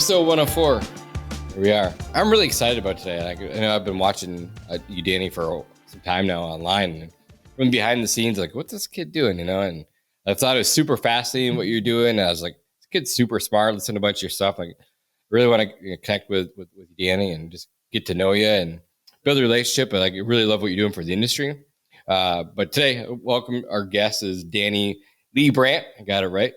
Episode 104. Here we are. I'm really excited about today. I know I've been watching you, Danny, for some time now online. And from behind the scenes, like, what's this kid doing? And I thought it was super fascinating what you're doing. And I was like, this kid's super smart. Listen to a bunch of your stuff. Like, really want to connect with Danny and just get to know you and build a relationship. And I really love what you're doing for the industry. But today, welcome. Our guest is Danny Leibrandt. I got it right.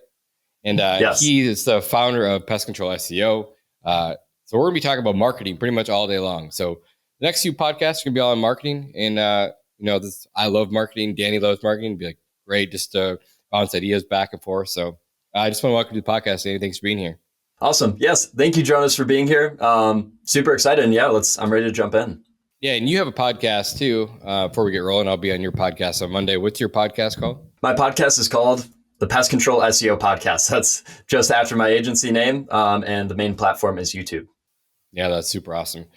And yes. He is the founder of Pest Control SEO. So we're going to be talking about marketing pretty much all day long. So the next few podcasts are going to be all on marketing. And, I love marketing. Danny loves marketing. It'd be like, great, just to bounce ideas back and forth. So I just want to welcome you to the podcast, Danny. Thanks for being here. Awesome. Yes. Thank you, Jonas, for being here. Super excited. And I'm ready to jump in. Yeah. And you have a podcast too. Before we get rolling, I'll be on your podcast on Monday. What's your podcast called? My podcast is called the Pest Control SEO Podcast. That's just after my agency name. And the main platform is YouTube. Yeah, that's super awesome.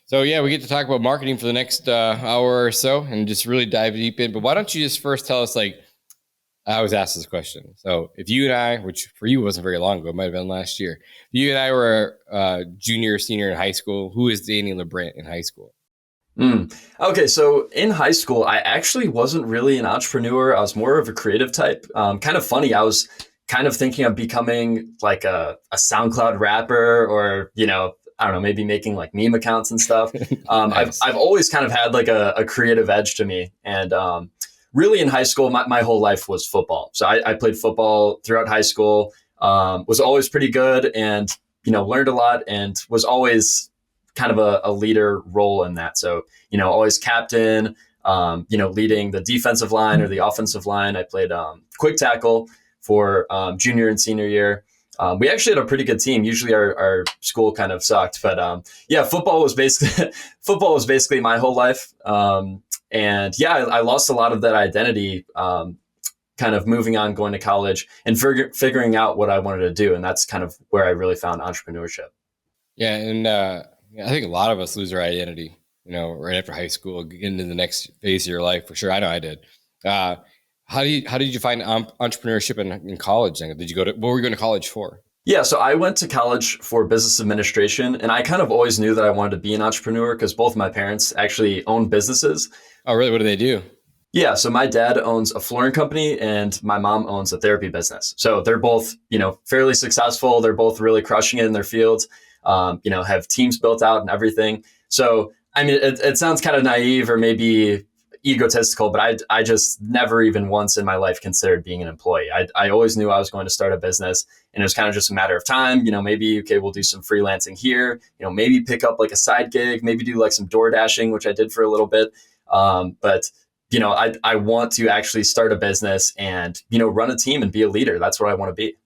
So yeah, we get to talk about marketing for the next hour or so and just really dive deep in. But why don't you just first tell us, I always ask this question. So if you and I, which for you wasn't very long ago, it might have been last year, if you and I were junior or senior in high school, who is Danny Leibrandt in high school? Okay, so in high school, I actually wasn't really an entrepreneur. I was more of a creative type. Kind of funny. I was kind of thinking of becoming like a SoundCloud rapper or, I don't know, maybe making like meme accounts and stuff. Nice. I've always kind of had like a creative edge to me. And really in high school, my whole life was football. So I played football throughout high school, was always pretty good and, learned a lot and was always kind of a leader role in that. So, always captain, leading the defensive line or the offensive line. I played quick tackle for junior and senior year. We actually had a pretty good team. Usually our school kind of sucked, but football was basically my whole life. I lost a lot of that identity, kind of moving on, going to college and figuring out what I wanted to do. And that's kind of where I really found entrepreneurship. Yeah. And I think a lot of us lose our identity, right after high school, get into the next phase of your life. For sure. I know I did. How did you find entrepreneurship in college? What were you going to college for? Yeah, so I went to college for business administration, and I kind of always knew that I wanted to be an entrepreneur because both my parents actually own businesses. Oh, really? What do they do? Yeah, so my dad owns a flooring company and my mom owns a therapy business. So they're both, fairly successful. They're both really crushing it in their fields, have teams built out and everything. So, I mean, it sounds kind of naive or maybe egotistical, but I just never even once in my life considered being an employee. I always knew I was going to start a business and it was kind of just a matter of time, maybe, okay, we'll do some freelancing here, maybe pick up like a side gig, maybe do like some door dashing, which I did for a little bit. But I want to actually start a business and, run a team and be a leader. That's what I want to be.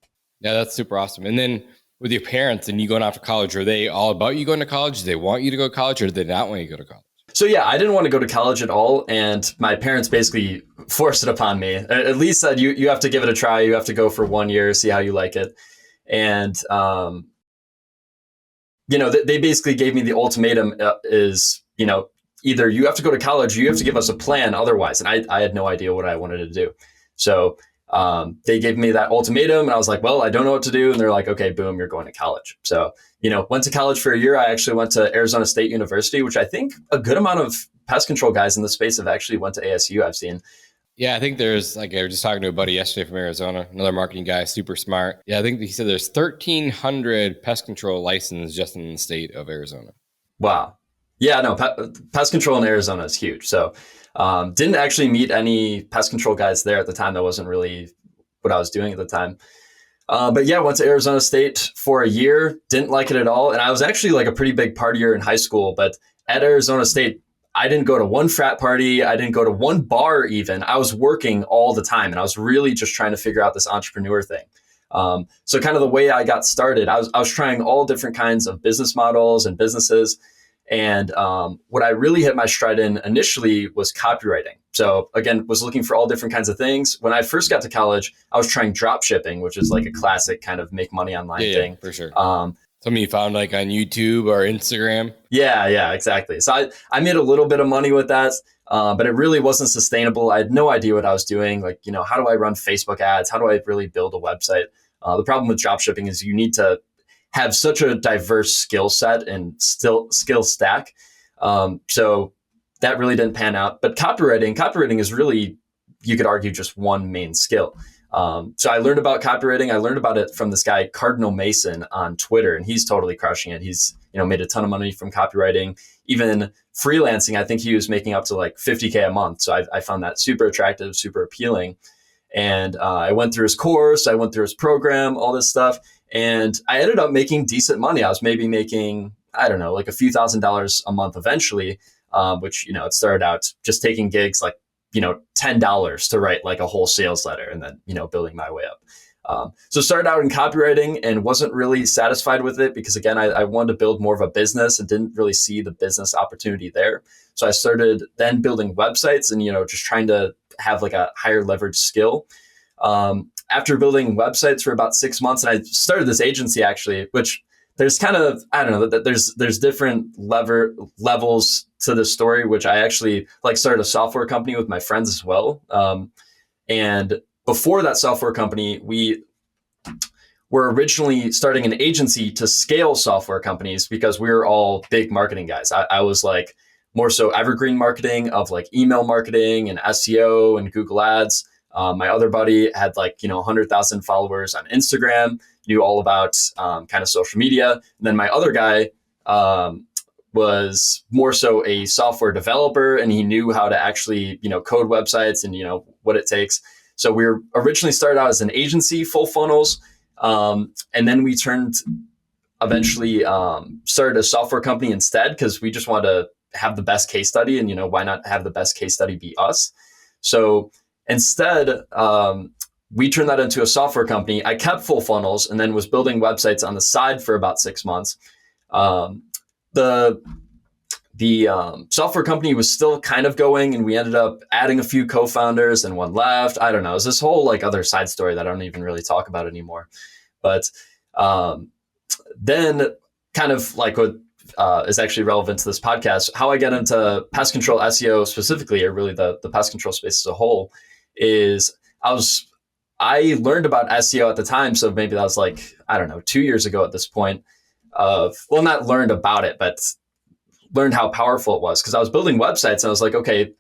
Yeah, that's super awesome. And then with your parents and you going off to college, are they all about you going to college? Do they want you to go to college or do they not want you to go to college? So yeah, I didn't want to go to college at all. And my parents basically forced it upon me. At least said, you have to give it a try. You have to go for 1 year, see how you like it. And, they basically gave me the ultimatum is, either you have to go to college or you have to give us a plan otherwise. And I had no idea what I wanted to do. So they gave me that ultimatum and I was like, well, I don't know what to do. And they're like, okay, boom, you're going to college. So, went to college for a year. I actually went to Arizona State University, which I think a good amount of pest control guys in the space have actually went to ASU. I've seen. Yeah, I think there's I was just talking to a buddy yesterday from Arizona, another marketing guy, super smart. Yeah, I think he said there's 1,300 pest control licenses just in the state of Arizona. Wow. Yeah, no, pest control in Arizona is huge. So didn't actually meet any pest control guys there at the time. That wasn't really what I was doing at the time. But yeah, went to Arizona State for a year, didn't like it at all. And I was actually like a pretty big partier in high school, but at Arizona State, I didn't go to one frat party. I didn't go to one bar even. I was working all the time and I was really just trying to figure out this entrepreneur thing. So kind of the way I got started, I was trying all different kinds of business models and businesses. And what I really hit my stride in initially was copywriting. So again, was looking for all different kinds of things. When I first got to college, I was trying drop shipping, which is like a classic kind of make money online thing. Yeah, for sure. Something you found like on YouTube or Instagram? Yeah, exactly. So I made a little bit of money with that, but it really wasn't sustainable. I had no idea what I was doing. Like, how do I run Facebook ads? How do I really build a website? The problem with drop shipping is you need to have such a diverse skill set and skill stack. So that really didn't pan out. But copywriting is really, you could argue, just one main skill. So I learned about copywriting. I learned about it from this guy, Cardinal Mason, on Twitter, and he's totally crushing it. He's, made a ton of money from copywriting, even freelancing. I think he was making up to like $50K a month. So I found that super attractive, super appealing. And I went through his course, I went through his program, all this stuff. And I ended up making decent money. I was maybe making, I don't know, like a few $1,000s a month eventually, which, it started out just taking gigs like, $10 to write like a whole sales letter and then, building my way up. So started out in copywriting and wasn't really satisfied with it because, again, I wanted to build more of a business and didn't really see the business opportunity there. So I started then building websites and, just trying to have like a higher leverage skill. After building websites for about 6 months, and I started this agency actually, which there's kind of, I don't know, that there's different levels to the story, which I actually started a software company with my friends as well. And before that software company, we were originally starting an agency to scale software companies because we were all big marketing guys. I was like more so evergreen marketing of like email marketing and SEO and Google Ads. My other buddy had 100,000 followers on Instagram, knew all about kind of social media. And then my other guy was more so a software developer, and he knew how to actually, code websites and, what it takes. So we were originally started out as an agency, full funnels. And then we eventually started a software company instead because we just wanted to have the best case study and, why not have the best case study be us? So instead, we turned that into a software company. I kept full funnels and then was building websites on the side for about 6 months. The software company was still kind of going, and we ended up adding a few co-founders and one left. I don't know. It's this whole other side story that I don't even really talk about anymore. But then kind of what is actually relevant to this podcast, how I get into pest control SEO specifically, or really the pest control space as a whole, is I learned about SEO at the time. So maybe that was 2 years ago at this point not learned about it, but learned how powerful it was because I was building websites and I was like, okay,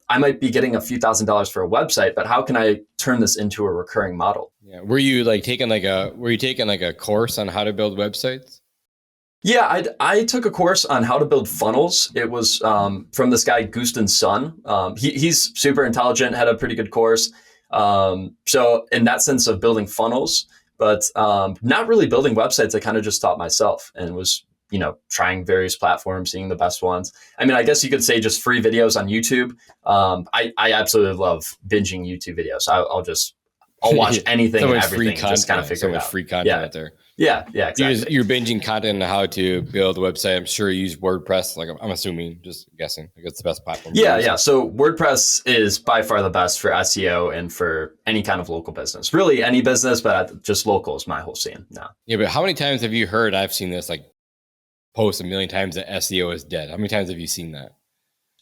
I might be getting a few $1,000s for a website, but how can I turn this into a recurring model? Yeah. Were you taking a course on how to build websites? Yeah, I took a course on how to build funnels. It was from this guy, Gustin Sun. He's super intelligent, had a pretty good course. So in that sense of building funnels, but not really building websites, I kind of just taught myself and was trying various platforms, seeing the best ones. I mean, I guess you could say just free videos on YouTube. I absolutely love binging YouTube videos. I'll watch anything and everything, just kind of figure it out. Free content out there. Yeah, exactly. You're binging content on how to build a website. I'm sure you use WordPress. I'm assuming, just guessing, it's the best platform. Yeah. So WordPress is by far the best for SEO and for any kind of local business. Really any business, but just local is my whole scene now. Yeah, but how many times have you heard, I've seen this post a million times, that SEO is dead? How many times have you seen that?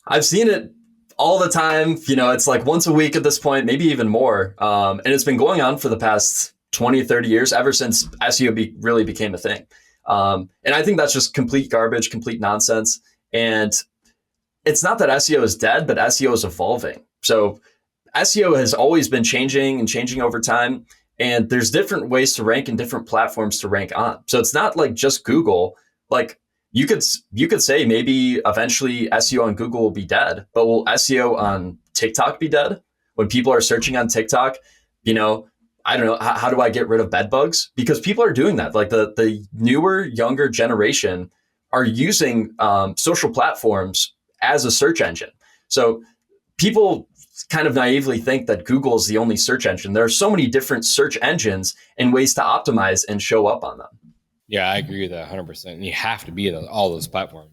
I've seen it all the time. It's once a week at this point, maybe even more. And it's been going on for the past 20, 30 years, ever since SEO really became a thing. And I think that's just complete garbage, complete nonsense. And it's not that SEO is dead, but SEO is evolving. So SEO has always been changing over time. And there's different ways to rank and different platforms to rank on. So it's not just Google. You could say maybe eventually SEO on Google will be dead, but will SEO on TikTok be dead? When people are searching on TikTok, I don't know, how do I get rid of bed bugs? Because people are doing that. The newer, younger generation are using social platforms as a search engine. So people kind of naively think that Google is the only search engine. There are so many different search engines and ways to optimize and show up on them. Yeah, I agree with that 100%. You have to be at all those platforms.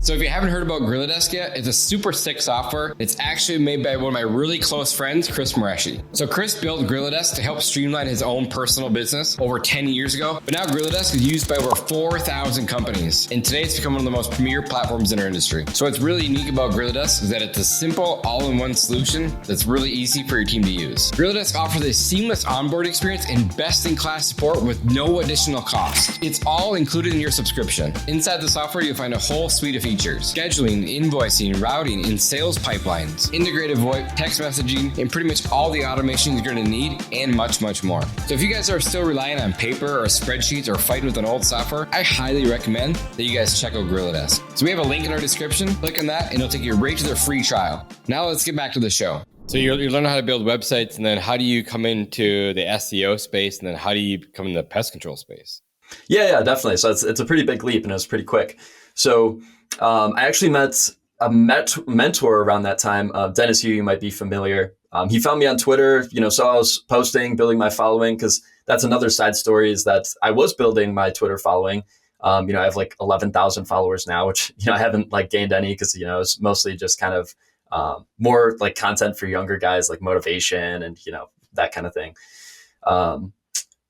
So if you haven't heard about Gorilla Desk yet, it's a super sick software. It's actually made by one of my really close friends, Chris Mareshi. So Chris built Gorilla Desk to help streamline his own personal business over 10 years ago. But now Gorilla Desk is used by over 4,000 companies. And today it's become one of the most premier platforms in our industry. So what's really unique about Gorilla Desk is that it's a simple all-in-one solution that's really easy for your team to use. Gorilla Desk offers a seamless onboard experience and best-in-class support with no additional cost. It's all included in your subscription. Inside the software, you'll find a whole suite of features: scheduling, invoicing, routing, and sales pipelines, integrated VoIP, text messaging, and pretty much all the automation you're going to need, and much, much more. So if you guys are still relying on paper or spreadsheets or fighting with an old software, I highly recommend that you guys check out Gorilla Desk. So we have a link in our description. Click on that and it'll take you right to their free trial. Now let's get back to the show. So you're learning how to build websites, and then how do you come into the SEO space, and then how do you come in the pest control space? Yeah, definitely. So it's a pretty big leap, and it was pretty quick. So I actually met a mentor around that time, Dennis Yu, you might be familiar. He found me on Twitter, saw I was posting, building my following, because that's another side story, is that I was building my Twitter following. I have like 11,000 followers now, which, I haven't like gained any because, it's mostly just kind of more like content for younger guys, like motivation and, that kind of thing.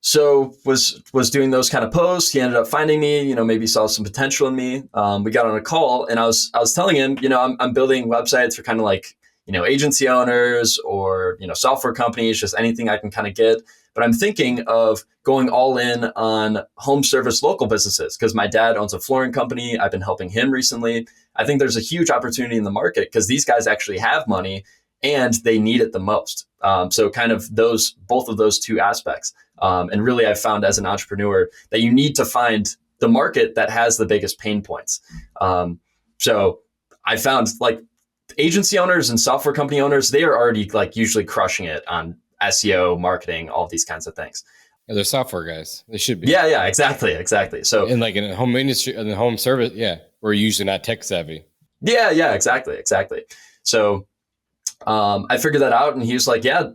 So was doing those kind of posts. He ended up finding me, maybe saw some potential in me. We got on a call and I was telling him, I'm building websites for kind of like, agency owners or, software companies, just anything I can kind of get. But I'm thinking of going all in on home service local businesses because my dad owns a flooring company. I've been helping him recently. I think there's a huge opportunity in the market because these guys actually have money and they need it the most. So kind of both of those two aspects. And really, I've found as an entrepreneur that you need to find the market that has the biggest pain points. So I found like agency owners and software company owners, they are already like usually crushing it on SEO, marketing, all these kinds of things. Yeah, they're software guys. They should be. Yeah, exactly. So in the home industry and the home service, we're usually not tech savvy. Yeah, exactly. So I figured that out, and he was like, "Yeah,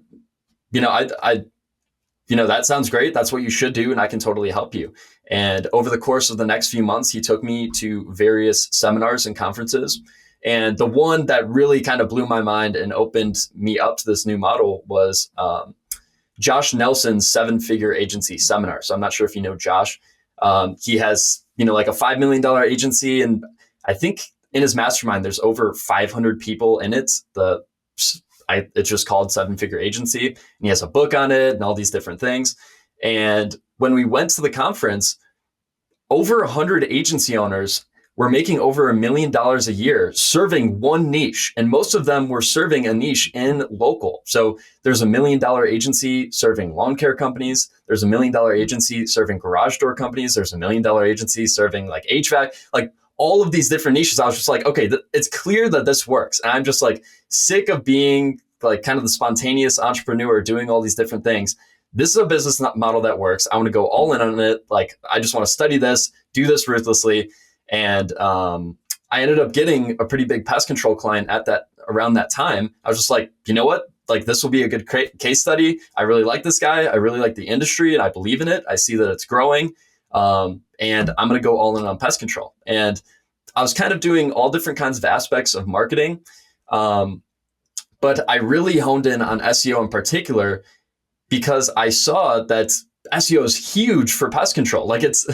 that sounds great. That's what you should do, and I can totally help you." And over the course of the next few months, he took me to various seminars and conferences. And the one that really kind of blew my mind and opened me up to this new model was Josh Nelson's 7-figure agency seminar. So I'm not sure if you know Josh. He has, like a $5 million agency. And I think in his mastermind, there's over 500 people in it. It's just called 7-figure agency. And he has a book on it and all these different things. And when we went to the conference, over 100 agency owners were making over $1 million a year serving one niche. And most of them were serving a niche in local. So there's $1 million agency serving lawn care companies. There's $1 million agency serving garage door companies. There's $1 million agency serving like HVAC, like all of these different niches. I was just like, okay, it's clear that this works. And I'm just like sick of being like kind of the spontaneous entrepreneur doing all these different things. This is a business model that works. I want to go all in on it. Like, I just want to study this, do this ruthlessly. And I ended up getting a pretty big pest control client around that time. I was just like, you know what? Like, this will be a good case study. I really like this guy. I really like the industry and I believe in it. I see that it's growing. And I'm going to go all in on pest control. And I was kind of doing all different kinds of aspects of marketing. But I really honed in on SEO in particular because I saw that SEO is huge for pest control. Like, it's,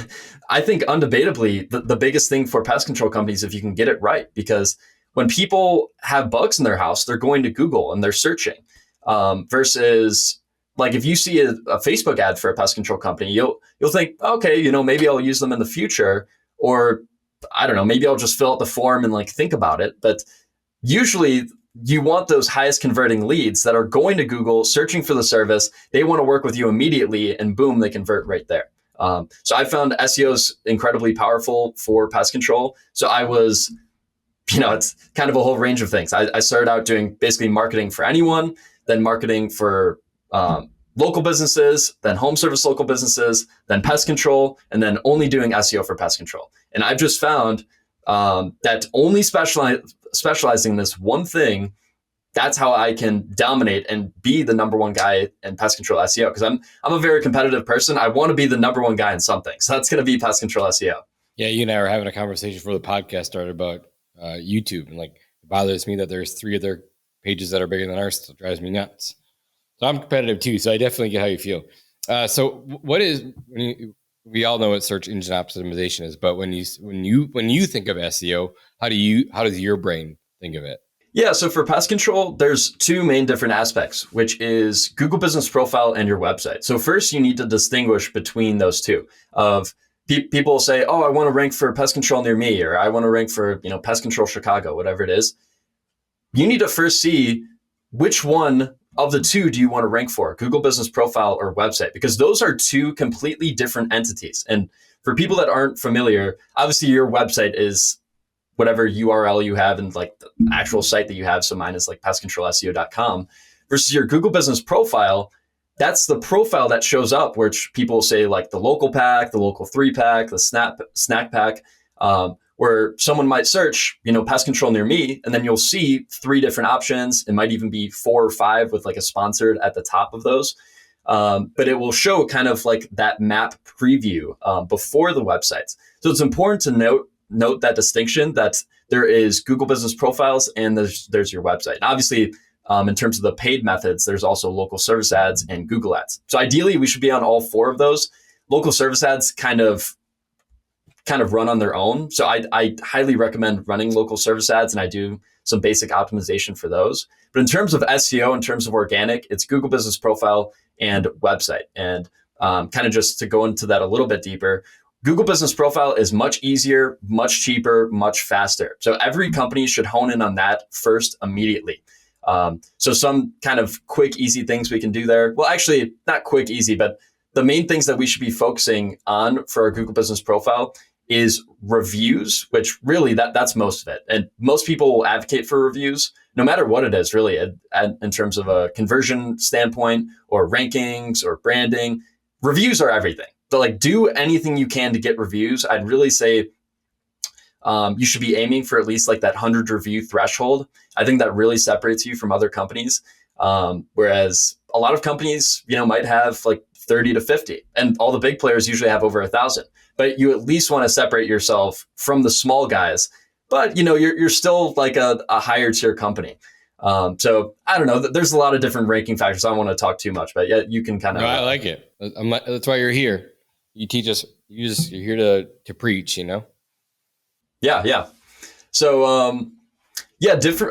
I think undebatably the biggest thing for pest control companies if you can get it right, because when people have bugs in their house, they're going to Google and they're searching versus like if you see a Facebook ad for a pest control company, you'll think, okay, maybe I'll use them in the future, or I don't know, maybe I'll just fill out the form and like think about it. But usually you want those highest converting leads that are going to Google, searching for the service. They want to work with you immediately, and boom, they convert right there. So I found SEO is incredibly powerful for pest control. So I was, it's kind of a whole range of things. I started out doing basically marketing for anyone, then marketing for local businesses, then home service local businesses, then pest control, and then only doing SEO for pest control. And I've just found that only specializing in this one thing, that's how I can dominate and be the number one guy in pest control SEO. Because I'm a very competitive person. I want to be the number one guy in something. So that's going to be pest control SEO. Yeah, you and I were having a conversation before the podcast started about YouTube, and like it bothers me that there's 3 other pages that are bigger than ours. Still drives me nuts. So I'm competitive too. So I definitely get how you feel. So what is we all know what search engine optimization is, but when you think of SEO, how does your brain think of it? Yeah, so for pest control, there's 2 main different aspects, which is Google Business Profile and your website. So first, you need to distinguish between those two. Of people say, "Oh, I want to rank for pest control near me," or "I want to rank for pest control Chicago," whatever it is. You need to first see which one of the 2 do you want to rank for, Google Business Profile or website, because those are 2 completely different entities. And for people that aren't familiar, obviously your website is whatever URL you have and like the actual site that you have. So mine is like pestcontrolseo.com versus your Google Business Profile. That's the profile that shows up, which people say like the local pack, the local 3-pack, the snack pack, where someone might search, pest control near me, and then you'll see 3 different options. It might even be 4 or 5 with like a sponsored at the top of those. But it will show kind of like that map preview before the websites. So it's important to note that distinction, that there is Google Business Profiles and there's your website. And obviously, in terms of the paid methods, there's also local service ads and Google ads. So ideally, we should be on all 4 of those. Local service ads kind of run on their own. So I highly recommend running local service ads, and I do some basic optimization for those. But in terms of SEO, in terms of organic, it's Google Business Profile and website. And kind of just to go into that a little bit deeper, Google Business Profile is much easier, much cheaper, much faster. So every company should hone in on that first immediately. So some kind of quick, easy things we can do there. Well, actually, not quick, easy, but the main things that we should be focusing on for our Google Business Profile is reviews, which really that's most of it. And most people will advocate for reviews, no matter what it is, really, in terms of a conversion standpoint or rankings or branding. Reviews are everything. So like do anything you can to get reviews. I'd really say you should be aiming for at least like that 100 review threshold. I think that really separates you from other companies. Whereas a lot of companies, might have like 30 to 50, and all the big players usually have over 1,000. But you at least want to separate yourself from the small guys. But you're still like a higher tier company. So I don't know. There's a lot of different ranking factors. I don't want to talk too much, but yeah, you can kind of. No, I like it. That's why you're here. You teach us. You're here to preach. Yeah. So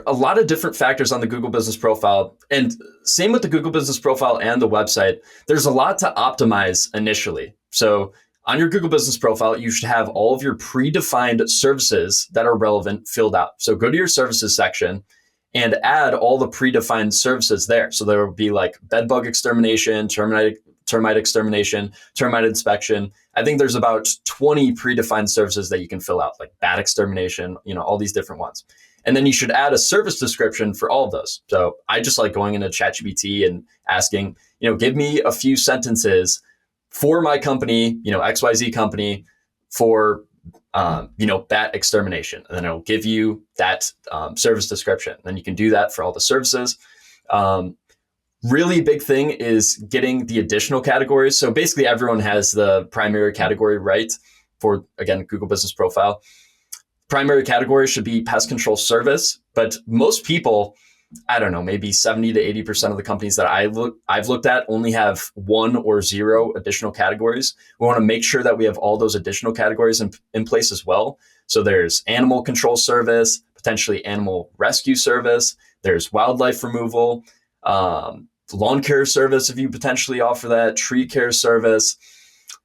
a lot of different factors on the Google Business Profile, and same with the Google Business Profile and the website. There's a lot to optimize initially. So on your Google Business Profile, you should have all of your predefined services that are relevant filled out. So go to your services section and add all the predefined services there. So there will be like bedbug extermination, termite extermination, termite inspection. I think there's about 20 predefined services that you can fill out, like bat extermination, all these different ones. And then you should add a service description for all of those. So I just like going into ChatGPT and asking, give me a few sentences for my company, XYZ company for, bat extermination. And then it'll give you that service description. Then you can do that for all the services. Really big thing is getting the additional categories. So basically everyone has the primary category right for, again, Google Business Profile. Primary category should be pest control service, but most people, I don't know, maybe 70 to 80% of the companies that I've looked at only have 1 or 0 additional categories. We want to make sure that we have all those additional categories in place as well. So there's animal control service, potentially animal rescue service. There's wildlife removal, lawn care service if you potentially offer that, tree care service,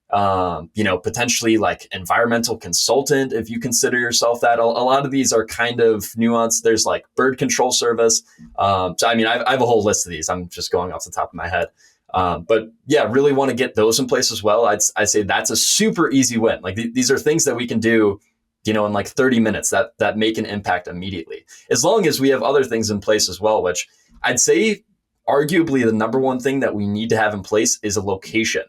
potentially like environmental consultant if you consider yourself that. A lot of these are kind of nuanced. There's like bird control service. So I have a whole list of these. I'm just going off the top of my head. But yeah, really want to get those in place as well. I'd say that's a super easy win. Like these are things that we can do, in like 30 minutes that make an impact immediately, as long as we have other things in place as well, which I'd say arguably the number one thing that we need to have in place is a location.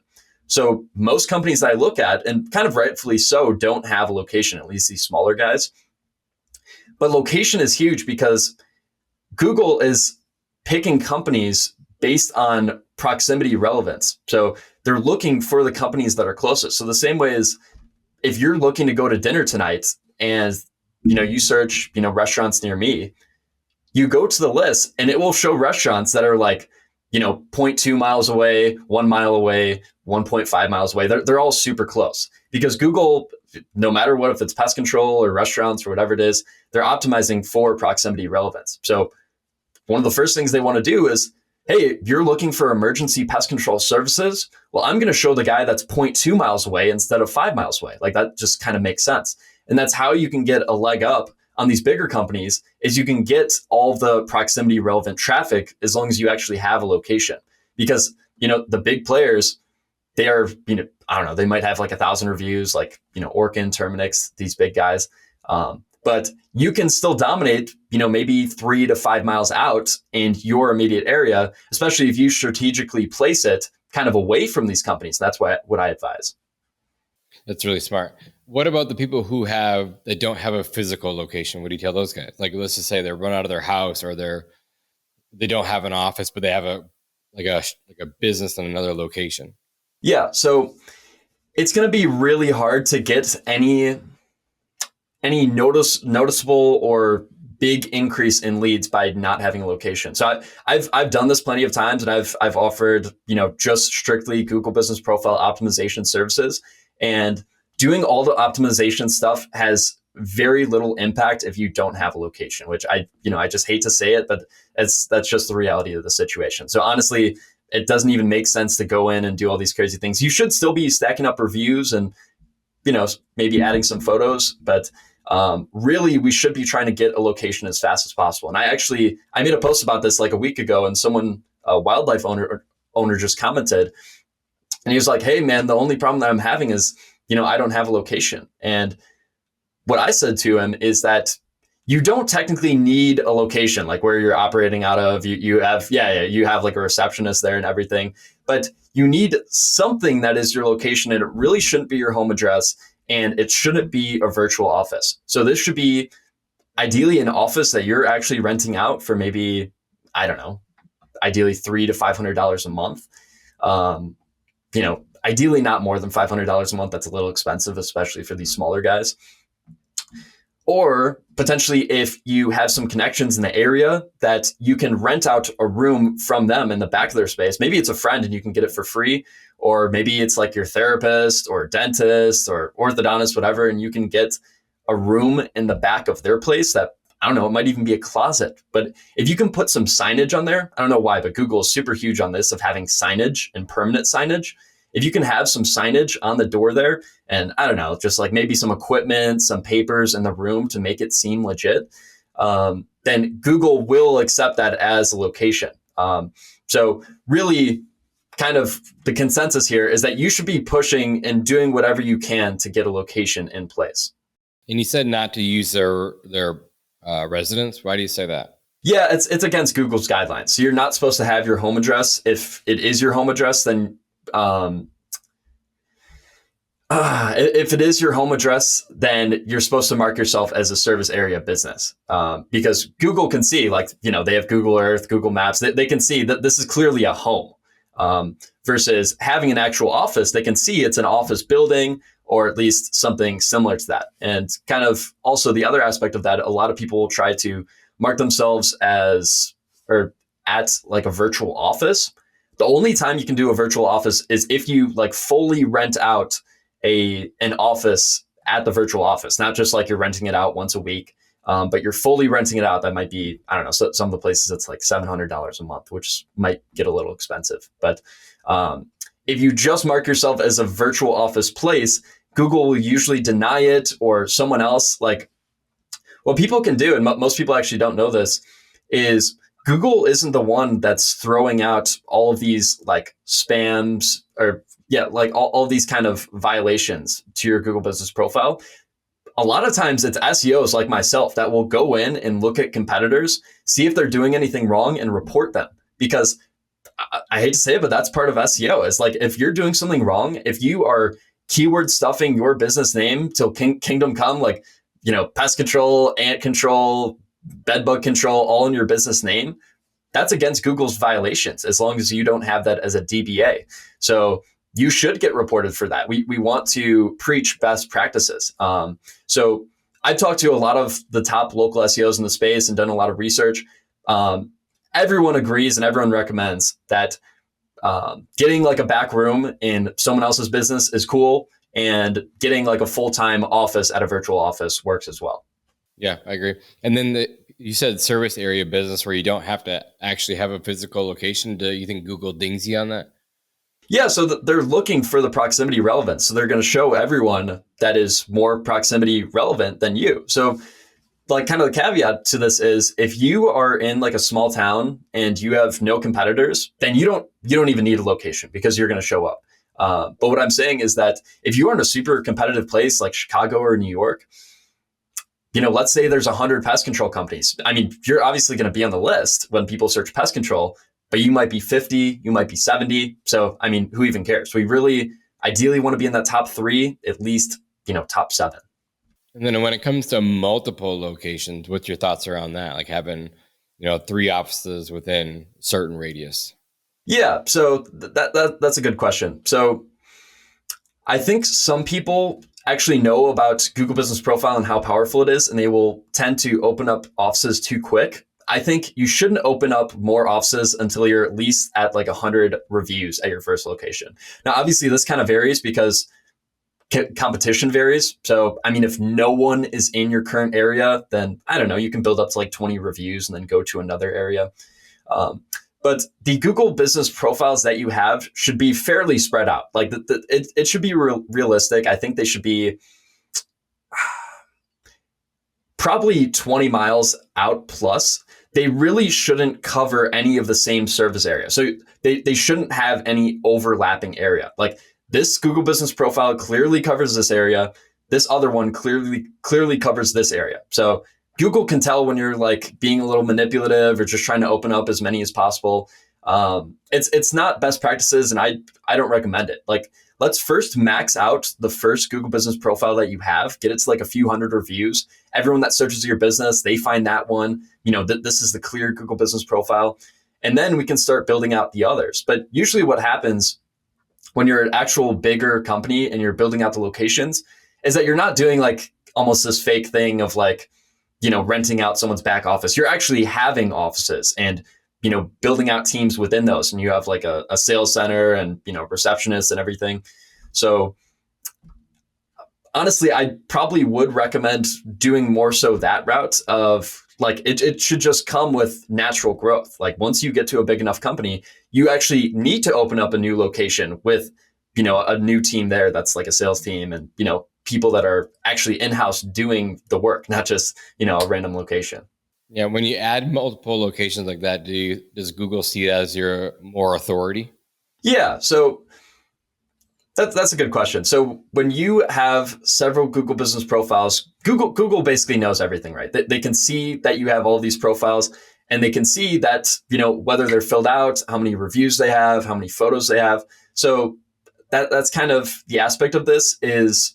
So most companies that I look at, and kind of rightfully so, don't have a location, at least these smaller guys. But location is huge because Google is picking companies based on proximity relevance. So they're looking for the companies that are closest. So the same way as if you're looking to go to dinner tonight and you search, restaurants near me, you go to the list and it will show restaurants that are like, zero point 0.2 miles away, 1 mile away, 1.5 miles away. They're all super close because Google, no matter what, if it's pest control or restaurants or whatever it is, they're optimizing for proximity relevance. So one of the first things they want to do is, hey, you're looking for emergency pest control services. Well, I'm going to show the guy that's 0.2 miles away instead of 5 miles away. Like that just kind of makes sense. And that's how you can get a leg up on these bigger companies, is you can get all the proximity relevant traffic as long as you actually have a location. Because, the big players, they are, I don't know, they might have like 1,000 reviews, like, Orkin, Terminix, these big guys. But you can still dominate, maybe 3 to 5 miles out in your immediate area, especially if you strategically place it kind of away from these companies. That's what I advise. That's really smart. What about the people that don't have a physical location? What do you tell those guys? Like, let's just say they're run out of their house, or they don't have an office, but they have a business in another location. Yeah. So it's going to be really hard to get any noticeable or big increase in leads by not having a location. So I've done this plenty of times, and I've offered, just strictly Google Business Profile optimization services, and doing all the optimization stuff has very little impact if you don't have a location, which I just hate to say it, but that's just the reality of the situation. So honestly, it doesn't even make sense to go in and do all these crazy things. You should still be stacking up reviews and, maybe adding some photos, but really we should be trying to get a location as fast as possible. And I made a post about this like a week ago, and someone, a wildlife owner just commented, and he was like, hey man, the only problem that I'm having is, I don't have a location. And what I said to him is that you don't technically need a location, like where you're operating out of. You have like a receptionist there and everything, but you need something that is your location, and it really shouldn't be your home address, and it shouldn't be a virtual office. So this should be ideally an office that you're actually renting out for maybe, I don't know, ideally $300 to $500 a month. Ideally not more than $500 a month. That's a little expensive, especially for these smaller guys. Or potentially if you have some connections in the area, that you can rent out a room from them in the back of their space. Maybe it's a friend and you can get it for free, or maybe it's like your therapist or dentist or orthodontist, whatever, and you can get a room in the back of their place that, I don't know, it might even be a closet. But if you can put some signage on there, I don't know why, but Google is super huge on this of having signage and permanent signage. If you can have some signage on the door there, and I don't know, just like maybe some equipment, some papers in the room to make it seem legit, then Google will accept that as a location. So really kind of the consensus here is that you should be pushing and doing whatever you can to get a location in place. And you said not to use their residence. Why do you say that? Yeah, it's against Google's guidelines. So you're not supposed to have your home address. If it is your home address, then if it is your home address, then you're supposed to mark yourself as a service area business, because Google can see, like, they have Google Earth, Google Maps. They can see that this is clearly a home, versus having an actual office. They can see it's an office building, or at least something similar to that. And kind of also the other aspect of that, a lot of people will try to mark themselves as or at like a virtual office. The only time you can do a virtual office is if you like fully rent out an office at the virtual office, not just like you're renting it out once a week, but you're fully renting it out. That might be, I don't know, so some of the places it's like $700 a month, which might get a little expensive. But if you just mark yourself as a virtual office place, Google will usually deny it, or someone else. Like, what people can do, and most people actually don't know this, is Google isn't the one that's throwing out all of these like spams or like all these kind of violations to your Google Business Profile. A lot of times it's SEOs like myself that will go in and look at competitors, see if they're doing anything wrong, and report them. Because I hate to say it, but that's part of SEO. It's like, if you're doing something wrong, if you are keyword stuffing your business name till kingdom come, like, pest control, ant control, bedbug control, all in your business name, that's against Google's violations, as long as you don't have that as a DBA. So you should get reported for that. We want to preach best practices. So I've talked to a lot of the top local SEOs in the space and done a lot of research. Everyone agrees and everyone recommends that getting like a back room in someone else's business is cool, and getting like a full-time office at a virtual office works as well. Yeah, I agree. And then you said service area business where you don't have to actually have a physical location. Do you think Google dings you on that? Yeah, so they're looking for the proximity relevance. So they're going to show everyone that is more proximity relevant than you. So like kind of the caveat to this is if you are in like a small town and you have no competitors, then you don't even need a location because you're going to show up. But what I'm saying is that if you are in a super competitive place like Chicago or New York, let's say there's 100 pest control companies. I mean, you're obviously going to be on the list when people search pest control, but you might be 50, you might be 70. So, I mean, who even cares? We really ideally want to be in that top 3, at least, top 7. And then when it comes to multiple locations, what's your thoughts around that? Like having, 3 offices within a certain radius? Yeah, so that's a good question. So I think some people actually know about Google Business Profile and how powerful it is, and they will tend to open up offices too quick. I think you shouldn't open up more offices until you're at least at like 100 reviews at your first location. Now, obviously, this kind of varies because competition varies. So, I mean, if no one is in your current area, then I don't know, you can build up to like 20 reviews and then go to another area. But the Google Business Profiles that you have should be fairly spread out. Like it should be realistic. I think they should be probably 20 miles out plus. They really shouldn't cover any of the same service area. So they shouldn't have any overlapping area. Like this Google Business Profile clearly covers this area. This other one clearly covers this area. So Google can tell when you're like being a little manipulative or just trying to open up as many as possible. It's not best practices, and I don't recommend it. Like, let's first max out the first Google Business Profile that you have, get it to like a few hundred reviews. Everyone that searches your business, they find that one. This is the clear Google Business Profile, and then we can start building out the others. But usually, what happens when you're an actual bigger company and you're building out the locations is that you're not doing like almost this fake thing of like, renting out someone's back office. You're actually having offices and, building out teams within those. And you have like a sales center and, receptionists and everything. So honestly, I probably would recommend doing more so that route of like, it should just come with natural growth. Like once you get to a big enough company, you actually need to open up a new location with, a new team there. That's like a sales team and, people that are actually in-house doing the work, not just, a random location. Yeah. When you add multiple locations like that, does Google see that as your more authority? Yeah. So that's a good question. So when you have several Google Business Profiles, Google basically knows everything, right? They can see that you have all these profiles and they can see that, whether they're filled out, how many reviews they have, how many photos they have. So that's kind of the aspect of this is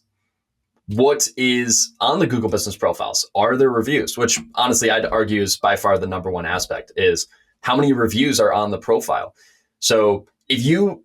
what is on the Google Business Profiles. Are there reviews? Which honestly, I'd argue is by far the number one aspect is how many reviews are on the profile. So if you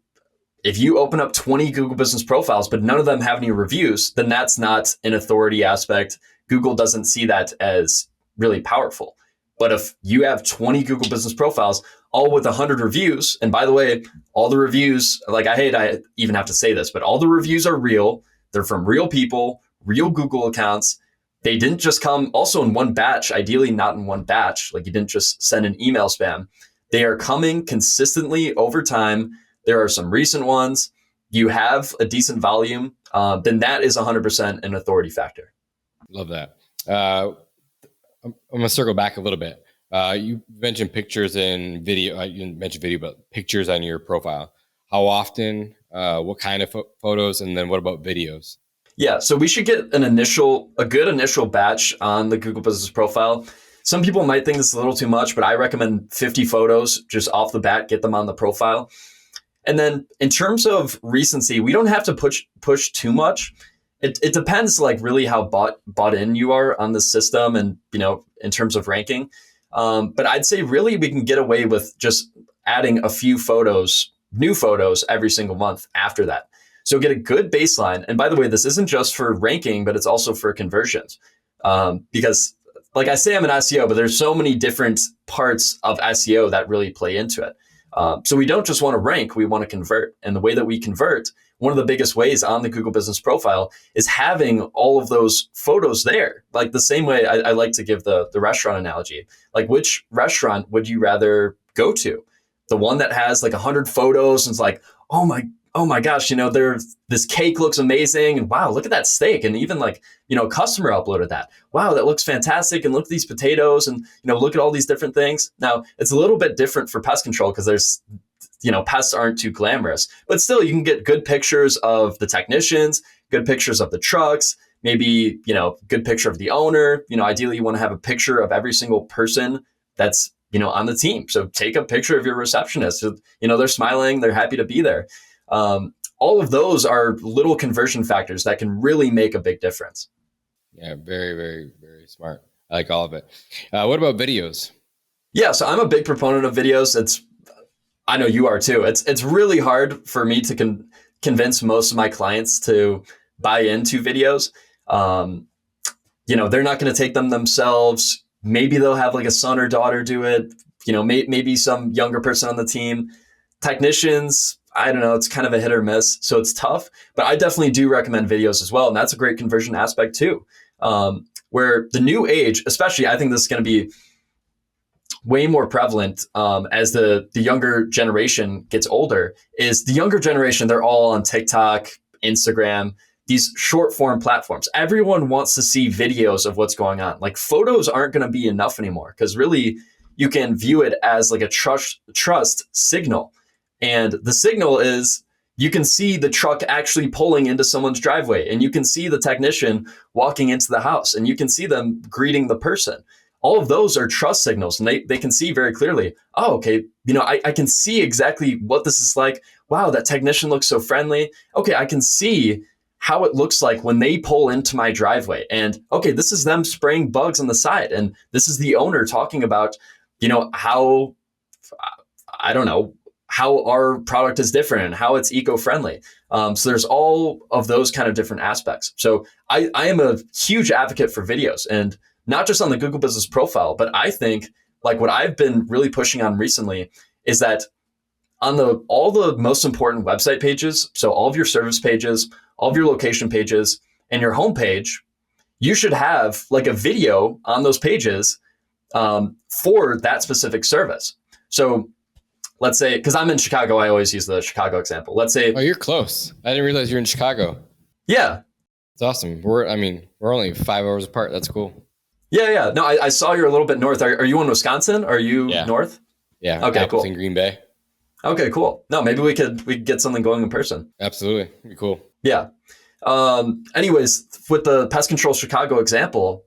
open up 20 Google Business Profiles, but none of them have any reviews, then that's not an authority aspect. Google doesn't see that as really powerful. But if you have 20 Google Business Profiles, all with 100 reviews, and by the way, all the reviews, like I even have to say this, but all the reviews are real. They're from real people, real Google accounts. They didn't just come also in one batch, ideally not in one batch. Like you didn't just send an email spam. They are coming consistently over time. There are some recent ones. You have a decent volume, then that is 100% an authority factor. Love that. I'm going to circle back a little bit. You mentioned pictures and video. You didn't mention video, but pictures on your profile. How often? What kind of photos? And then what about videos? Yeah, so we should get a good initial batch on the Google Business Profile. Some people might think this is a little too much, but I recommend 50 photos just off the bat, get them on the profile. And then in terms of recency, we don't have to push too much. It depends like really how bought in you are on the system and, in terms of ranking. But I'd say really we can get away with just adding a few new photos every single month after that. So get a good baseline. And by the way, this isn't just for ranking, but it's also for conversions. Because like I say, I'm an SEO, but there's so many different parts of SEO that really play into it. So we don't just want to rank, we want to convert. And the way that we convert, one of the biggest ways on the Google Business Profile is having all of those photos there. Like the same way I like to give the restaurant analogy. Like, which restaurant would you rather go to? The one that has like 100 photos and it's like, oh my gosh, this cake looks amazing. And wow, look at that steak. And even like, a customer uploaded that. Wow, that looks fantastic. And look at these potatoes and, look at all these different things. Now, it's a little bit different for pest control because there's, pests aren't too glamorous, but still you can get good pictures of the technicians, good pictures of the trucks, maybe, good picture of the owner. Ideally you want to have a picture of every single person that's, on the team. So take a picture of your receptionist. So, they're smiling, they're happy to be there. All of those are little conversion factors that can really make a big difference. Yeah, very, very, very smart. I like all of it. What about videos? Yeah, so I'm a big proponent of videos. I know you are too. It's really hard for me to convince most of my clients to buy into videos. They're not going to take them themselves. Maybe they'll have like a son or daughter do it. Maybe some younger person on the team. Technicians, I don't know, it's kind of a hit or miss. So it's tough, but I definitely do recommend videos as well. And that's a great conversion aspect too. Where the new age, especially, I think this is going to be way more prevalent as the younger generation gets older, is the younger generation, they're all on TikTok, Instagram, these short form platforms. Everyone wants to see videos of what's going on. Like photos aren't going to be enough anymore because really you can view it as like a trust signal. And the signal is you can see the truck actually pulling into someone's driveway, and you can see the technician walking into the house, and you can see them greeting the person. All of those are trust signals, and they can see very clearly, oh, okay, I can see exactly what this is like. Wow, that technician looks so friendly. Okay, I can see how it looks like when they pull into my driveway. And okay, this is them spraying bugs on the side. And this is the owner talking about, how, I don't know, how our product is different and how it's eco-friendly. So there's all of those kind of different aspects. So I am a huge advocate for videos, and not just on the Google Business Profile, but I think like what I've been really pushing on recently is that on all the most important website pages, so all of your service pages, all of your location pages, and your homepage, you should have like a video on those pages for that specific service. So let's say, because I'm in Chicago, I always use the Chicago example. Let's say, oh, you're close. I didn't realize you're in Chicago. Yeah, it's awesome. We're only 5 hours apart. That's cool. Yeah. No, I saw you're a little bit north. Are you in Wisconsin? Are you north? Yeah. Okay, Appleton, cool. Green Bay. Okay, cool. No, maybe we could get something going in person. Absolutely. It'd be cool. Yeah. Anyways, with the Pest Control Chicago example,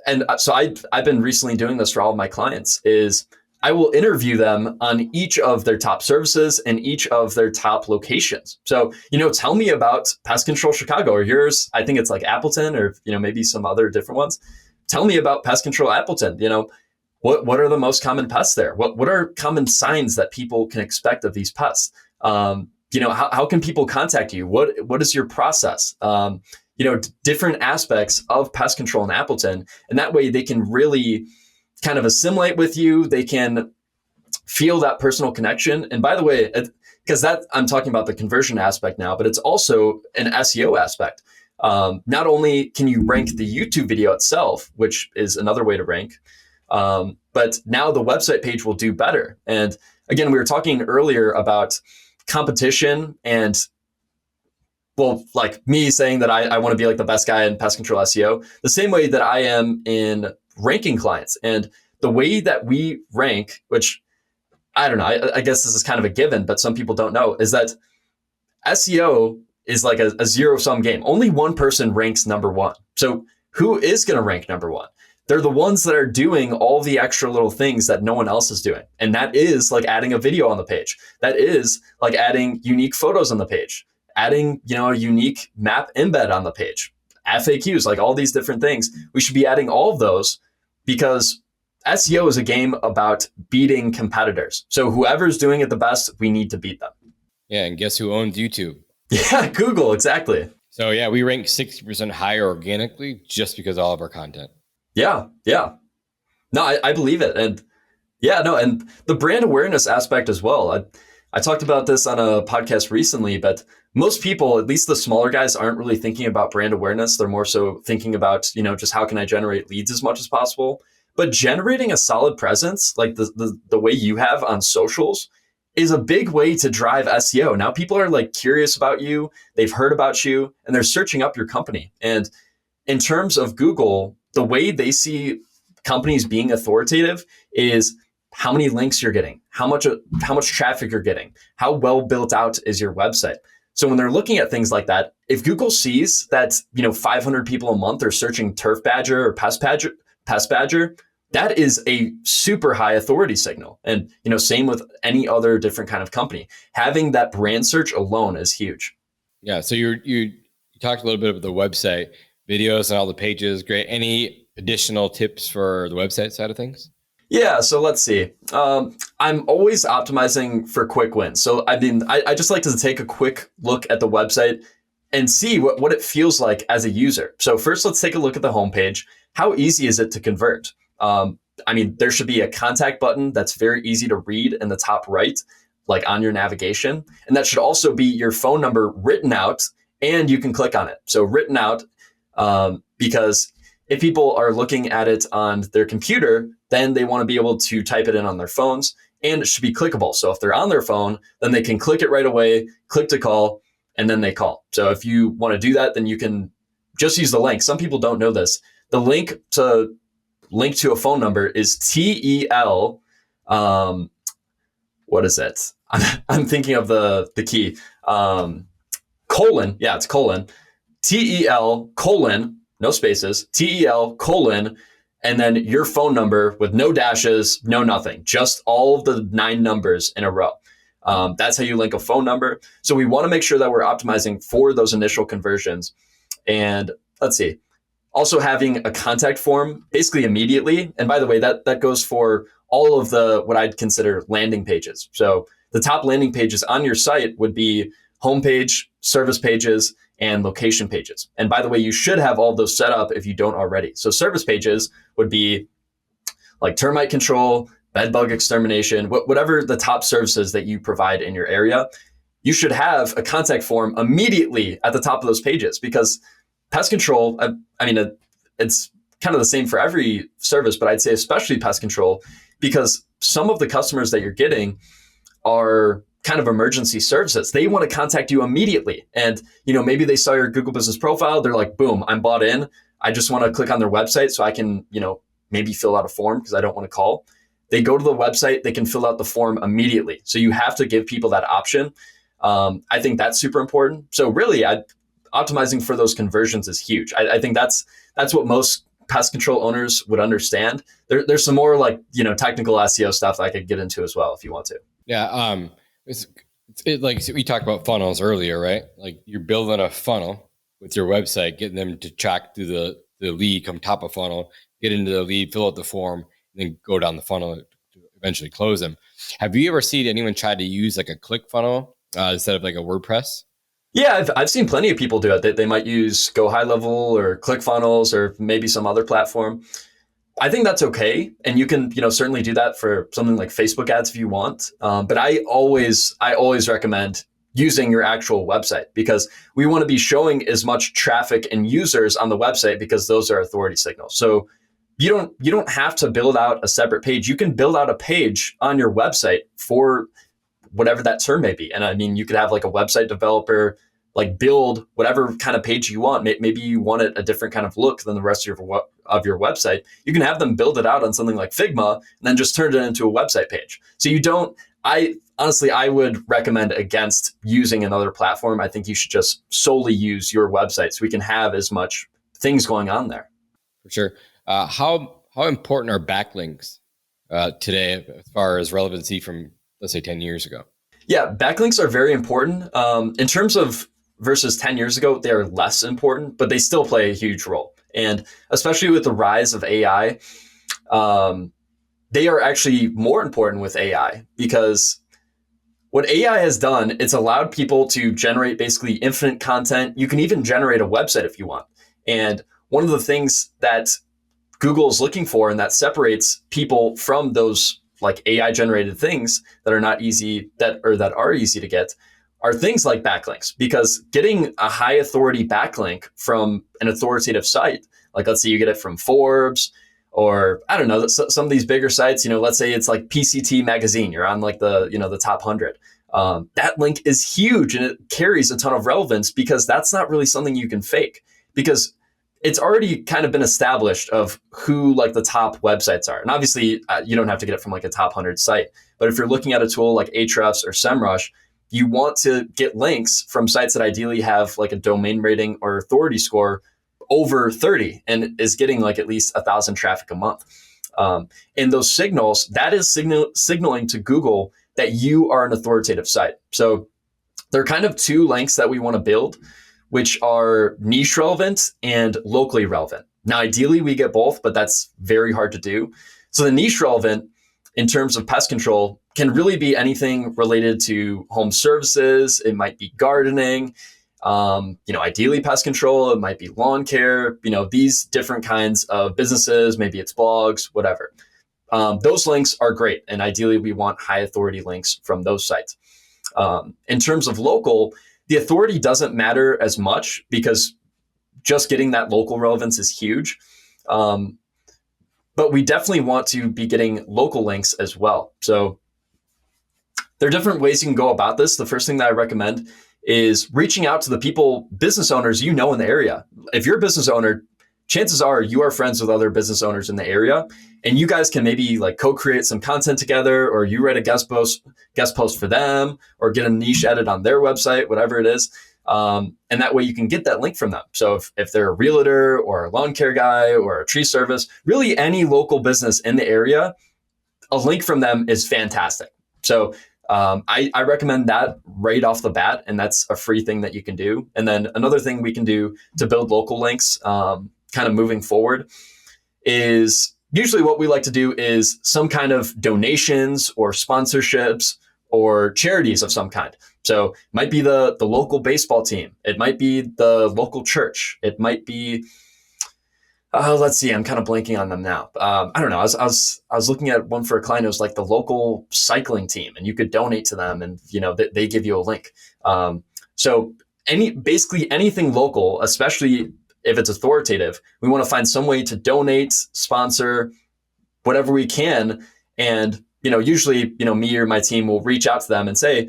and so I've been recently doing this for all of my clients, is I will interview them on each of their top services and each of their top locations. So, tell me about Pest Control Chicago or yours. I think it's like Appleton or, maybe some other different ones. Tell me about Pest Control Appleton. What are the most common pests there? What are common signs that people can expect of these pests? How can people contact you? What is your process? Different aspects of pest control in Appleton. And that way they can really kind of assimilate with you. They can feel that personal connection. And by the way, because that I'm talking about the conversion aspect now, but it's also an SEO aspect. Not only can you rank the YouTube video itself, which is another way to rank, but now the website page will do better. And again, we were talking earlier about competition and, well, like me saying that I want to be like the best guy in pest control SEO, the same way that I am in ranking clients. And the way that we rank, which I don't know, I guess this is kind of a given, but some people don't know, is that SEO is like a zero-sum game. Only one person ranks number one. So who is going to rank number one? They're the ones that are doing all the extra little things that no one else is doing. And that is like adding a video on the page. That is like adding unique photos on the page, adding, a unique map embed on the page, FAQs, like all these different things. We should be adding all of those because SEO is a game about beating competitors. So whoever's doing it the best, we need to beat them. Yeah. And guess who owns YouTube? Yeah, Google, exactly. So yeah, we rank 60% higher organically just because of all of our content. Yeah. Yeah. No, I believe it. And yeah, no, and the brand awareness aspect as well. I talked about this on a podcast recently, but most people, at least the smaller guys, aren't really thinking about brand awareness. They're more so thinking about, just how can I generate leads as much as possible. But generating a solid presence, like the way you have on socials, is a big way to drive SEO. Now people are like curious about you, they've heard about you, and they're searching up your company. And in terms of Google, the way they see companies being authoritative is how many links you're getting, how much traffic you're getting, how well built out is your website. So when they're looking at things like that, if Google sees that 500 people a month are searching turf badger or pest badger, that is a super high authority signal. And same with any other different kind of company. Having that brand search alone is huge. Yeah. So you talked a little bit about the website videos and all the pages. Great. Any additional tips for the website side of things? Yeah, so let's see. I'm always optimizing for quick wins. So I just like to take a quick look at the website and see what it feels like as a user. So first, let's take a look at the homepage. How easy is it to convert? There should be a contact button that's very easy to read in the top right, like on your navigation. And that should also be your phone number written out, and you can click on it. So written out, because if people are looking at it on their computer, then they want to be able to type it in on their phones, and it should be clickable. So if they're on their phone, then they can click it right away, click to call, and then they call. So if you want to do that, then you can just use the link. Some people don't know this. The link to a phone number is TEL. What is it? I'm thinking of the key. Colon. Yeah, it's colon. TEL colon. No spaces, TEL colon, and then your phone number with no dashes, no nothing, just all of the 9 numbers in a row. That's how you link a phone number. So we want to make sure that we're optimizing for those initial conversions. And let's see, also having a contact form basically immediately. And by the way, that goes for all of the what I'd consider landing pages. So the top landing pages on your site would be homepage, service pages, and location pages. And by the way, you should have all those set up if you don't already. So service pages would be like termite control, bed bug extermination, whatever the top services that you provide in your area. You should have a contact form immediately at the top of those pages, because pest control, it's kind of the same for every service, but I'd say especially pest control, because some of the customers that you're getting are kind of emergency services. They want to contact you immediately. And, maybe they saw your Google business profile. They're like, boom, I'm bought in. I just want to click on their website so I can, maybe fill out a form because I don't want to call. They go to the website, they can fill out the form immediately. So you have to give people that option. I think that's super important. So really, optimizing for those conversions is huge. I think that's what most pest control owners would understand. There's some more technical SEO stuff I could get into as well if you want to. Yeah. It's like we talked about funnels earlier, right? Like you're building a funnel with your website, getting them to track through the lead, come top of funnel, get into the lead, fill out the form, and then go down the funnel to eventually close them. Have you ever seen anyone try to use like a click funnel instead of like a WordPress? Yeah, I've seen plenty of people do it. They might use Go High Level or ClickFunnels or maybe some other platform. I think that's okay. And you can, certainly do that for something like Facebook ads if you want. But I always recommend using your actual website, because we want to be showing as much traffic and users on the website, because those are authority signals. So you don't have to build out a separate page. You can build out a page on your website for whatever that term may be. And you could have like a website developer build whatever kind of page you want. Maybe you want it a different kind of look than the rest of your website. You can have them build it out on something like Figma and then just turn it into a website page. So I would recommend against using another platform. I think you should just solely use your website so we can have as much things going on there. For sure. How important are backlinks today as far as relevancy from, let's say, 10 years ago? Yeah, backlinks are very important. In terms of versus 10 years ago, they are less important, but they still play a huge role. And especially with the rise of AI, they are actually more important with AI, because what AI has done, it's allowed people to generate basically infinite content. You can even generate a website if you want. And one of the things that Google is looking for and that separates people from those like AI generated things that are not easy that are easy to get are things like backlinks, because getting a high authority backlink from an authoritative site, like let's say you get it from Forbes or I don't know, some of these bigger sites, let's say it's like PCT magazine, you're on like the top 100. That link is huge and it carries a ton of relevance because that's not really something you can fake, because it's already kind of been established of who like the top websites are. And obviously you don't have to get it from like a top 100 site, but if you're looking at a tool like Ahrefs or SEMrush, you want to get links from sites that ideally have like a domain rating or authority score over 30 and is getting like at least 1,000 traffic a month. And those signals, that is signaling to Google that you are an authoritative site. So there are kind of two links that we want to build, which are niche relevant and locally relevant. Now, ideally we get both, but that's very hard to do. So the niche relevant in terms of pest control can really be anything related to home services. It might be gardening, ideally pest control. It might be lawn care, these different kinds of businesses, maybe it's blogs, whatever. Those links are great. And ideally we want high authority links from those sites. In terms of local, the authority doesn't matter as much because just getting that local relevance is huge. But we definitely want to be getting local links as well. So there are different ways you can go about this. The first thing that I recommend is reaching out to the business owners in the area. If you're a business owner, chances are you are friends with other business owners in the area, and you guys can maybe like co-create some content together, or you write a guest post for them, or get a niche edit on their website, whatever it is. And that way you can get that link from them. So if they're a realtor or a lawn care guy or a tree service, really any local business in the area, a link from them is fantastic. So I recommend that right off the bat, and that's a free thing that you can do. And then another thing we can do to build local links, kind of moving forward, is usually what we like to do is some kind of donations or sponsorships or charities of some kind. So it might be the local baseball team. It might be the local church. It might be, let's see, I'm kind of blanking on them now. I don't know. I was looking at one for a client. It was like the local cycling team, and you could donate to them, and they give you a link. So basically anything local, especially if it's authoritative, we want to find some way to donate, sponsor, whatever we can. And usually me or my team will reach out to them and say,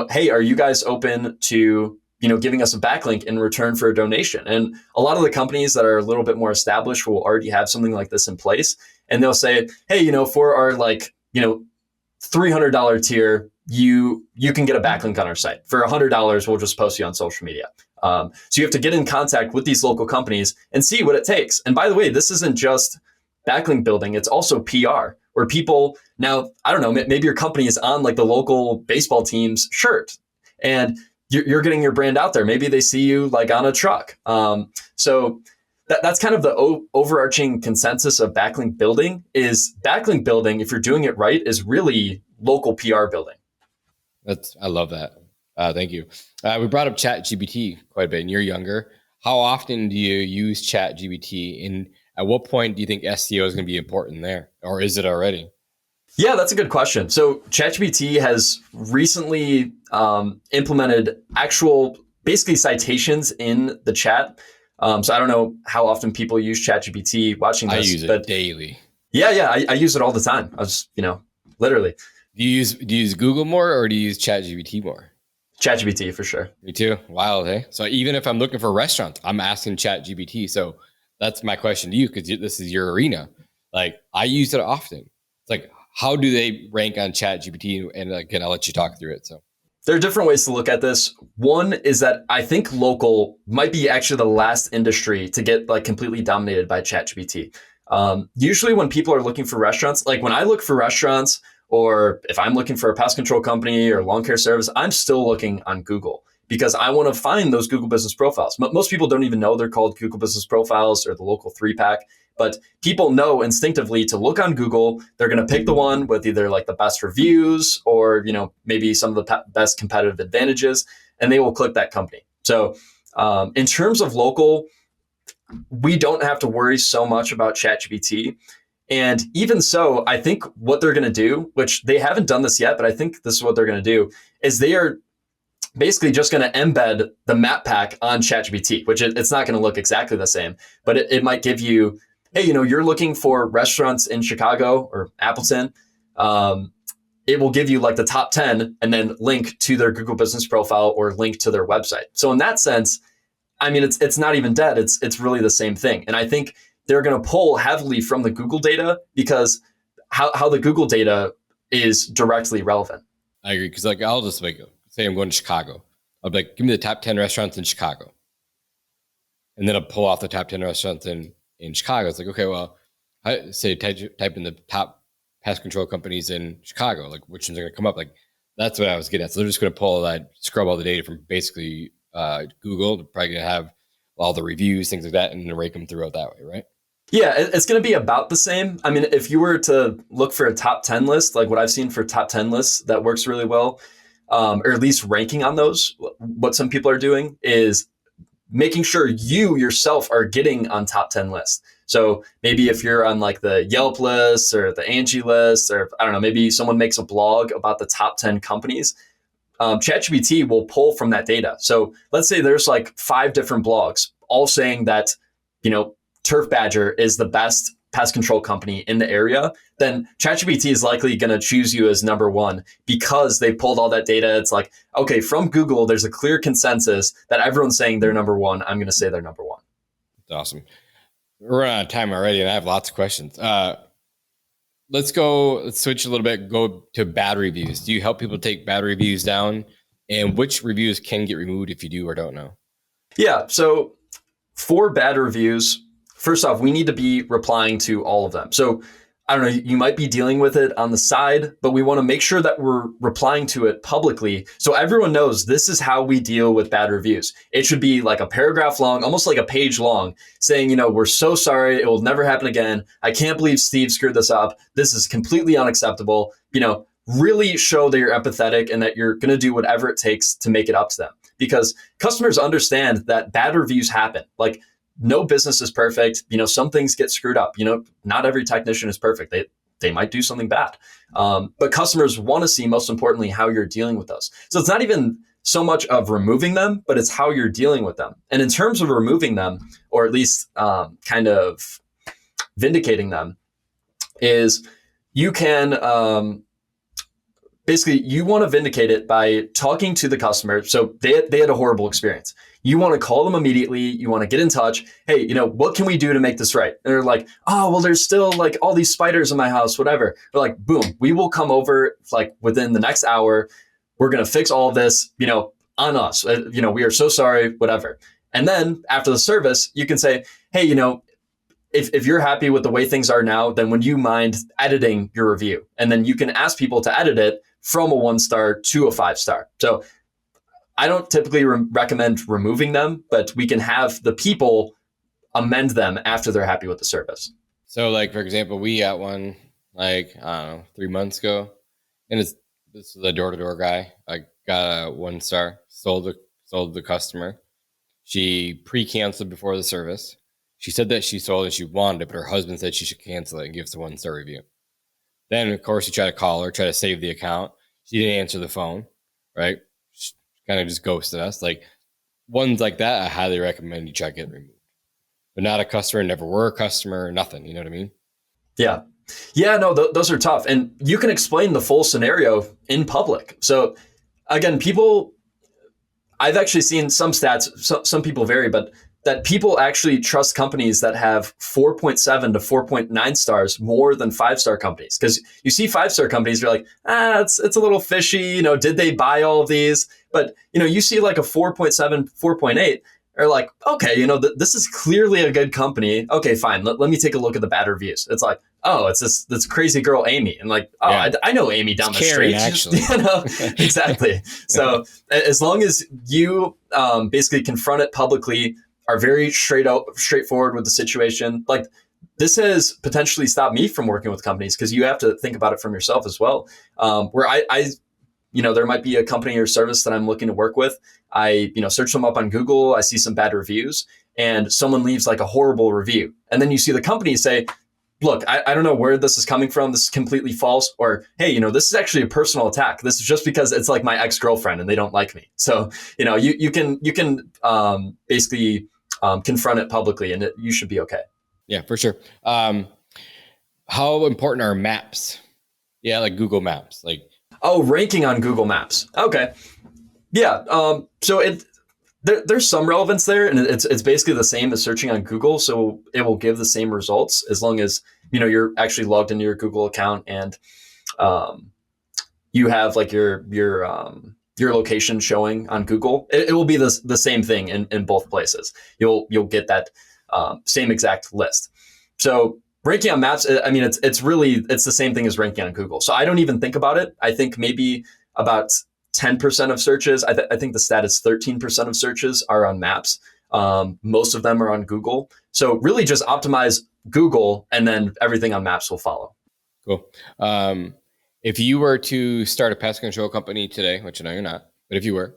hey, are you guys open to giving us a backlink in return for a donation? And a lot of the companies that are a little bit more established will already have something like this in place. And they'll say, hey, for our $300 tier, you can get a backlink on our site. For $100, we'll just post you on social media. So you have to get in contact with these local companies and see what it takes. And by the way, this isn't just backlink building. It's also PR, where people now, I don't know, maybe your company is on like the local baseball team's shirt, and you're getting your brand out there. Maybe they see you like on a truck. So that's kind of the overarching consensus of backlink building. Is backlink building, if you're doing it right, is really local PR building. I love that. Thank you. We brought up ChatGPT quite a bit, and you're younger. How often do you use ChatGPT, and at what point do you think SEO is going to be important there, or is it already? Yeah, that's a good question. So ChatGPT has recently implemented actual basically citations in the chat. So I don't know how often people use ChatGPT watching this. I use it daily. Yeah, I use it all the time. I was, literally. Do you use Google more, or do you use ChatGPT more? ChatGPT for sure. Me too. Wild, hey? So even if I'm looking for restaurants, I'm asking ChatGPT. So that's my question to you, because this is your arena. Like, I use it often. It's like, how do they rank on ChatGPT? And again, I'll let you talk through it. So there are different ways to look at this. One is that I think local might be actually the last industry to get like completely dominated by ChatGPT. Usually when people are looking for restaurants, like when I look for restaurants, or if I'm looking for a pest control company or lawn care service, I'm still looking on Google, because I want to find those Google business profiles. Most people don't even know they're called Google business profiles or the local 3-pack, but people know instinctively to look on Google. They're going to pick the one with either like the best reviews or, maybe some of the best competitive advantages, and they will click that company. So in terms of local, we don't have to worry so much about ChatGPT. And even so, I think what they're going to do, which they haven't done this yet, but I think this is what they're going to do, is they are basically just going to embed the map pack on ChatGPT, which it's not going to look exactly the same, but it might give you, hey, you're looking for restaurants in Chicago or Appleton. It will give you like the top 10 and then link to their Google business profile or link to their website. So in that sense, I mean, it's not even dead. It's really the same thing. And I think they're going to pull heavily from the Google data because how the Google data is directly relevant. I agree. Because like, I'll just say I'm going to Chicago. I'll be like, give me the top 10 restaurants in Chicago. And then I'll pull off the top 10 restaurants in Chicago. It's like, okay, well, I say type in the top pest control companies in Chicago, like which ones are going to come up. Like that's what I was getting at. So they're just going to pull that, scrub all the data from basically Google. They're probably going to have all the reviews, things like that, and then rake them throughout that way, right? Yeah, it's going to be about the same. I mean, if you were to look for a top 10 list, like what I've seen for top 10 lists that works really well, or at least ranking on those, what some people are doing is making sure you yourself are getting on top 10 lists. So maybe if you're on like the Yelp list or the Angie list, or I don't know, maybe someone makes a blog about the top 10 companies, ChatGPT will pull from that data. So let's say there's like 5 different blogs all saying that, Turf Badger is the best pest control company in the area, then ChatGPT is likely going to choose you as number one because they pulled all that data. It's like, okay, from Google, there's a clear consensus that everyone's saying they're number one. I'm going to say they're number one. That's awesome. We're running out of time already, and I have lots of questions. Let's switch a little bit, go to bad reviews. Do you help people take bad reviews down? And which reviews can get removed if you do or don't know? Yeah. So for bad reviews, first off, we need to be replying to all of them. So I don't know, you might be dealing with it on the side, but we want to make sure that we're replying to it publicly so everyone knows this is how we deal with bad reviews. It should be like a paragraph long, almost like a page long, saying, we're so sorry, it will never happen again. I can't believe Steve screwed this up. This is completely unacceptable. Really show that you're empathetic and that you're going to do whatever it takes to make it up to them. Because customers understand that bad reviews happen. Like, no business is perfect. Some things get screwed up. Not every technician is perfect. They might do something bad. But customers want to see, most importantly, how you're dealing with those. So it's not even so much of removing them, but it's how you're dealing with them. And in terms of removing them, or at least kind of vindicating them, is you can basically, you want to vindicate it by talking to the customer. So they had a horrible experience. You want to call them immediately. You want to get in touch. Hey, what can we do to make this right? And they're like, oh, well, there's still like all these spiders in my house, whatever. They're like, boom, we will come over like within the next hour. We're going to fix all of this, on us. We are so sorry, whatever. And then after the service, you can say, hey, if you're happy with the way things are now, then would you mind editing your review? And then you can ask people to edit it from a 1-star to a 5-star. So I don't typically recommend removing them, but we can have the people amend them after they're happy with the service. So like, for example, we got one like, I don't know, 3 months ago, and this is a door-to-door guy. I got a 1-star, sold the customer. She pre-canceled before the service. She said that she sold and she wanted it, but her husband said she should cancel it and give us a 1-star review. Then, of course, he tried to call her, try to save the account. She didn't answer the phone, right? She kind of just ghosted us. Like, ones like that, I highly recommend you check it removed. But not a customer, never were a customer, nothing. You know what I mean? Yeah. Yeah, no, those are tough. And you can explain the full scenario in public. So, again, I've actually seen some stats, some people vary, but that people actually trust companies that have 4.7 to 4.9 stars more than 5-star companies. Because you see 5-star companies, you're like, it's a little fishy. Did they buy all of these? But, you see like a 4.7, 4.8, are like, okay, this is clearly a good company. Okay, fine. Let me take a look at the bad reviews. It's like, oh, it's this crazy girl, Amy. And like, oh, yeah. I know Amy down the street. Actually. Exactly. So as long as you basically confront it publicly, are very straightforward with the situation. Like, this has potentially stopped me from working with companies because you have to think about it from yourself as well. Where I there might be a company or service that I'm looking to work with. I, search them up on Google. I see some bad reviews, and someone leaves like a horrible review. And then you see the company say, look, I don't know where this is coming from. This is completely false. Or, hey, this is actually a personal attack. This is just because it's like my ex-girlfriend and they don't like me. So, you can basically confront it publicly, and you should be okay. Yeah, for sure. How important are maps? Yeah, like Google Maps. Ranking on Google Maps. Okay. Yeah. So there's some relevance there, and it's basically the same as searching on Google. So it will give the same results as long as you're actually logged into your Google account and you have like your location showing on Google. It will be the same thing in both places. You'll get that same exact list. So ranking on maps, I mean, it's the same thing as ranking on Google. So I don't even think about it. I think maybe about 10% of searches. I think the stat is 13% of searches are on maps. Most of them are on Google. So really just optimize Google, and then everything on maps will follow. Cool. If you were to start a pest control company today, which I know you're not, but if you were,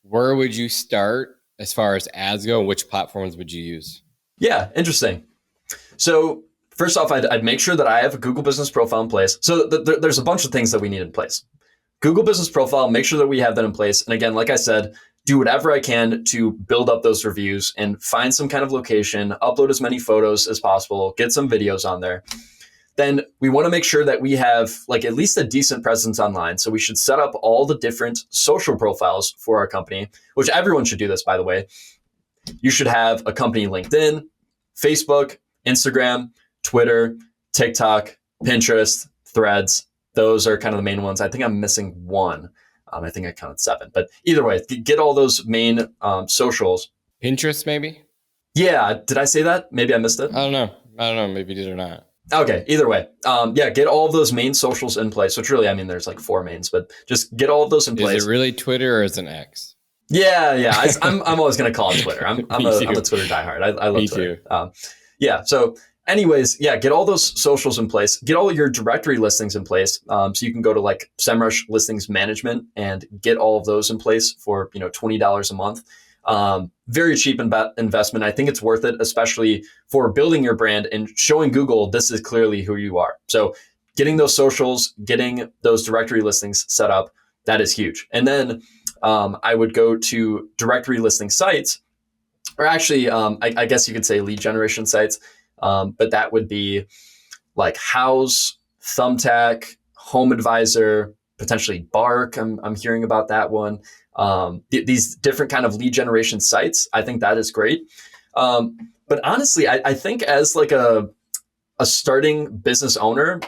where would you start as far as ads go? And which platforms would you use? Yeah, interesting. So first off, I'd make sure that I have a Google business profile in place. So there's a bunch of things that we need in place. Google business profile, make sure that we have that in place. And again, like I said, do whatever I can to build up those reviews and find some kind of location, upload as many photos as possible, get some videos on there. Then we want to make sure that we have like at least a decent presence online. So we should set up all the different social profiles for our company, which everyone should do this, by the way. You should have a company LinkedIn, Facebook, Instagram, Twitter, TikTok, Pinterest, Threads. Those are kind of the main ones. I think I'm missing one. I think I counted 7. But either way, get all those main socials. Pinterest, maybe? Yeah. Did I say that? Maybe I missed it. I don't know. Maybe you did or not. Okay. Either way. Get all of those main socials in place, which really, I mean, there's like 4 mains, but just get all of those in place. Is it really Twitter or is it an X? Yeah. I'm always going to call it Twitter. I'm a Twitter diehard. I love Twitter. So anyways, get all those socials in place, get all your directory listings in place. So you can go to like SEMrush Listings Management and get all of those in place for, $20 a month. Very cheap investment. I think it's worth it, especially for building your brand and showing Google this is clearly who you are. So getting those socials, getting those directory listings set up, that is huge. And then I would go to directory listing sites, or actually, I guess you could say lead generation sites. But that would be like House, Thumbtack, Home Advisor, potentially Bark. I'm hearing about that one. These different kind of lead generation sites. I think that is great. But honestly, I think as like a starting business owner,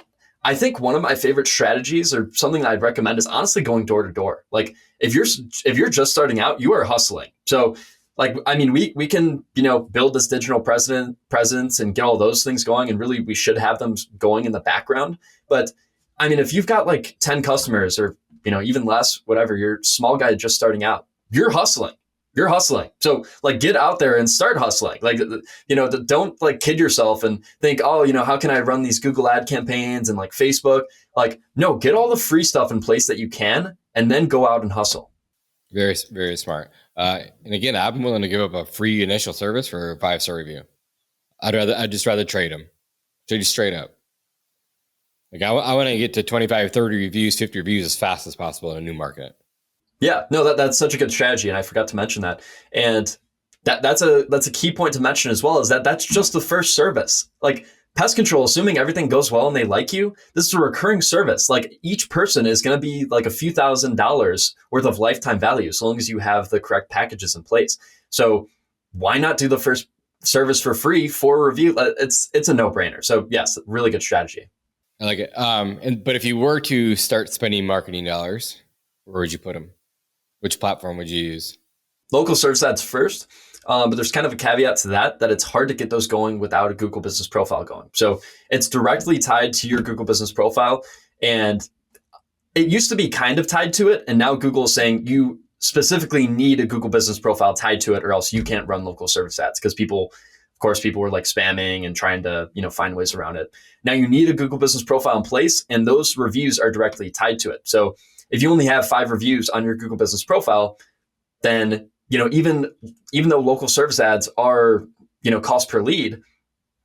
I think one of my favorite strategies or something I'd recommend is honestly going door to door. Like if you're just starting out, you are hustling. So like, I mean, we can, build this digital presence and get all those things going. And really, we should have them going in the background. But I mean, if you've got like 10 customers or, even less, whatever, you're a small guy just starting out, you're hustling. So like, get out there and start hustling. Like, don't like kid yourself and think, how can I run these Google ad campaigns and like Facebook? Like, no, get all the free stuff in place that you can, and then go out and hustle. Very, very smart. And again, I'm willing to give up a free initial service for a 5-star review. I'd just rather trade them. Trade you straight up. Like I want to get to 25, 30 reviews, 50 reviews as fast as possible in a new market. Yeah, no, that's such a good strategy. And I forgot to mention that. And that's a key point to mention as well, is that's just the first service. Like pest control, assuming everything goes well and they like you, this is a recurring service. Like each person is going to be like a few $1,000s worth of lifetime value, as long as you have the correct packages in place. So why not do the first service for free for review? It's a no-brainer. So yes, really good strategy. I like it. But if you were to start spending marketing dollars, where would you put them? Which platform would you use? Local search ads first. But there's kind of a caveat to that it's hard to get those going without a Google business profile going. So it's directly tied to your Google business profile. And it used to be kind of tied to it. And now Google is saying you specifically need a Google business profile tied to it, or else you can't run local service ads, because people were like spamming and trying to, find ways around it. Now you need a Google business profile in place, and those reviews are directly tied to it. So if you only have 5 reviews on your Google business profile, then even though local service ads are, cost per lead,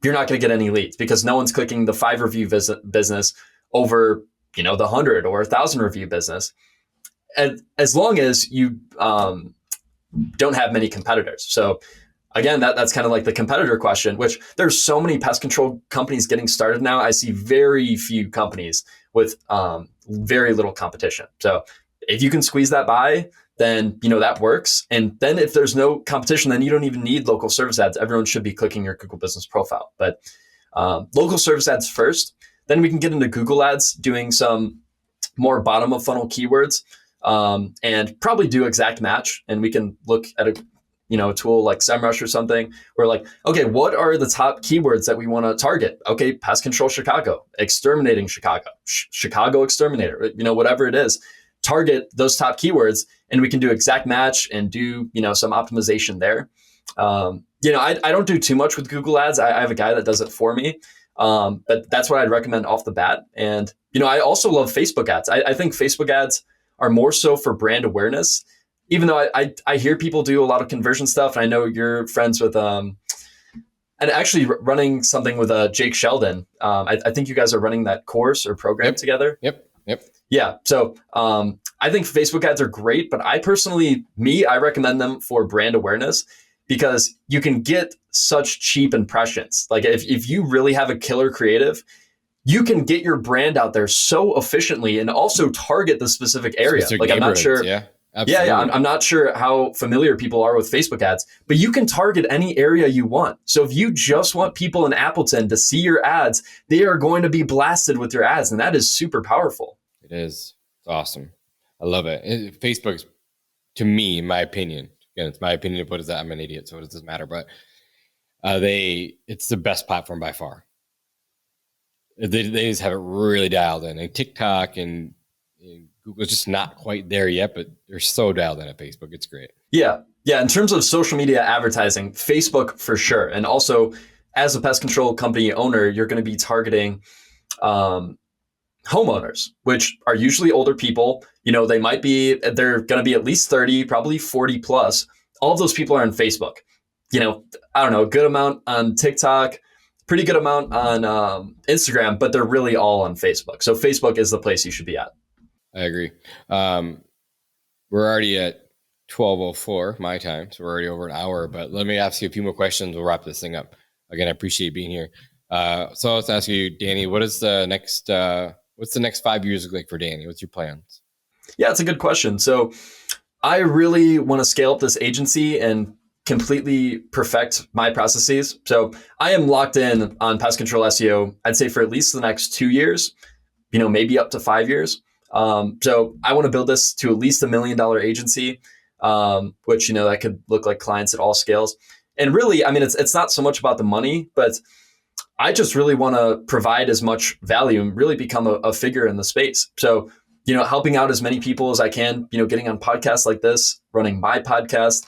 you're not going to get any leads because no one's clicking the 5 review business over, the 100 or 1,000 review business. And as long as you don't have many competitors. So again, that's kind of like the competitor question, which there's so many pest control companies getting started now. I see very few companies with very little competition. So if you can squeeze that by, then that works. And then if there's no competition, then you don't even need local service ads. Everyone should be clicking your Google Business Profile. But local service ads first, then we can get into Google Ads, doing some more bottom of funnel keywords, and probably do exact match. And we can look at a tool like SEMrush or something. We're like, okay, what are the top keywords that we want to target? Okay, pest control Chicago, exterminating Chicago, Chicago exterminator, whatever it is. Target those top keywords, and we can do exact match and do some optimization there. I don't do too much with Google Ads. I have a guy that does it for me, but that's what I'd recommend off the bat. And I also love Facebook ads. I think Facebook ads are more so for brand awareness. Even though I hear people do a lot of conversion stuff, and I know you're friends with and actually running something with Jake Sheldon. I think you guys are running that course or program together. Yep. Yeah. So I think Facebook ads are great, but I recommend them for brand awareness because you can get such cheap impressions. Like if you really have a killer creative, you can get your brand out there so efficiently and also target the specific area. Like I'm not sure. Yeah. Absolutely. Yeah. I'm not sure how familiar people are with Facebook ads, but you can target any area you want. So if you just want people in Appleton to see your ads, they are going to be blasted with your ads. And that is super powerful. It is. It's awesome. I love it. Facebook's, to me, in my opinion, again, it's my opinion. What is that? I'm an idiot, so it doesn't matter. But it's the best platform by far. They just have it really dialed in. And TikTok and Google's just not quite there yet, but they're so dialed in at Facebook. It's great. Yeah. In terms of social media advertising, Facebook for sure. And also, as a pest control company owner, you're going to be targeting homeowners, which are usually older people. They're going to be at least 30, probably 40 plus. All of those people are on Facebook. I don't know, a good amount on TikTok, pretty good amount on Instagram, but they're really all on Facebook. So Facebook is the place you should be at. I agree. We're already at 12:04 my time, so we're already over an hour. But let me ask you a few more questions. We'll wrap this thing up. Again, I appreciate being here. So let's ask you, Danny, what's the next 5 years look like for Danny? What's your plans? Yeah, it's a good question. So I really want to scale up this agency and completely perfect my processes. So I am locked in on pest control SEO, I'd say for at least the next 2 years, maybe up to 5 years. So I want to build this to at least $1 million agency, which, that could look like clients at all scales. And really, it's not so much about the money, but I just really want to provide as much value and really become a figure in the space. So, helping out as many people as I can, getting on podcasts like this, running my podcast,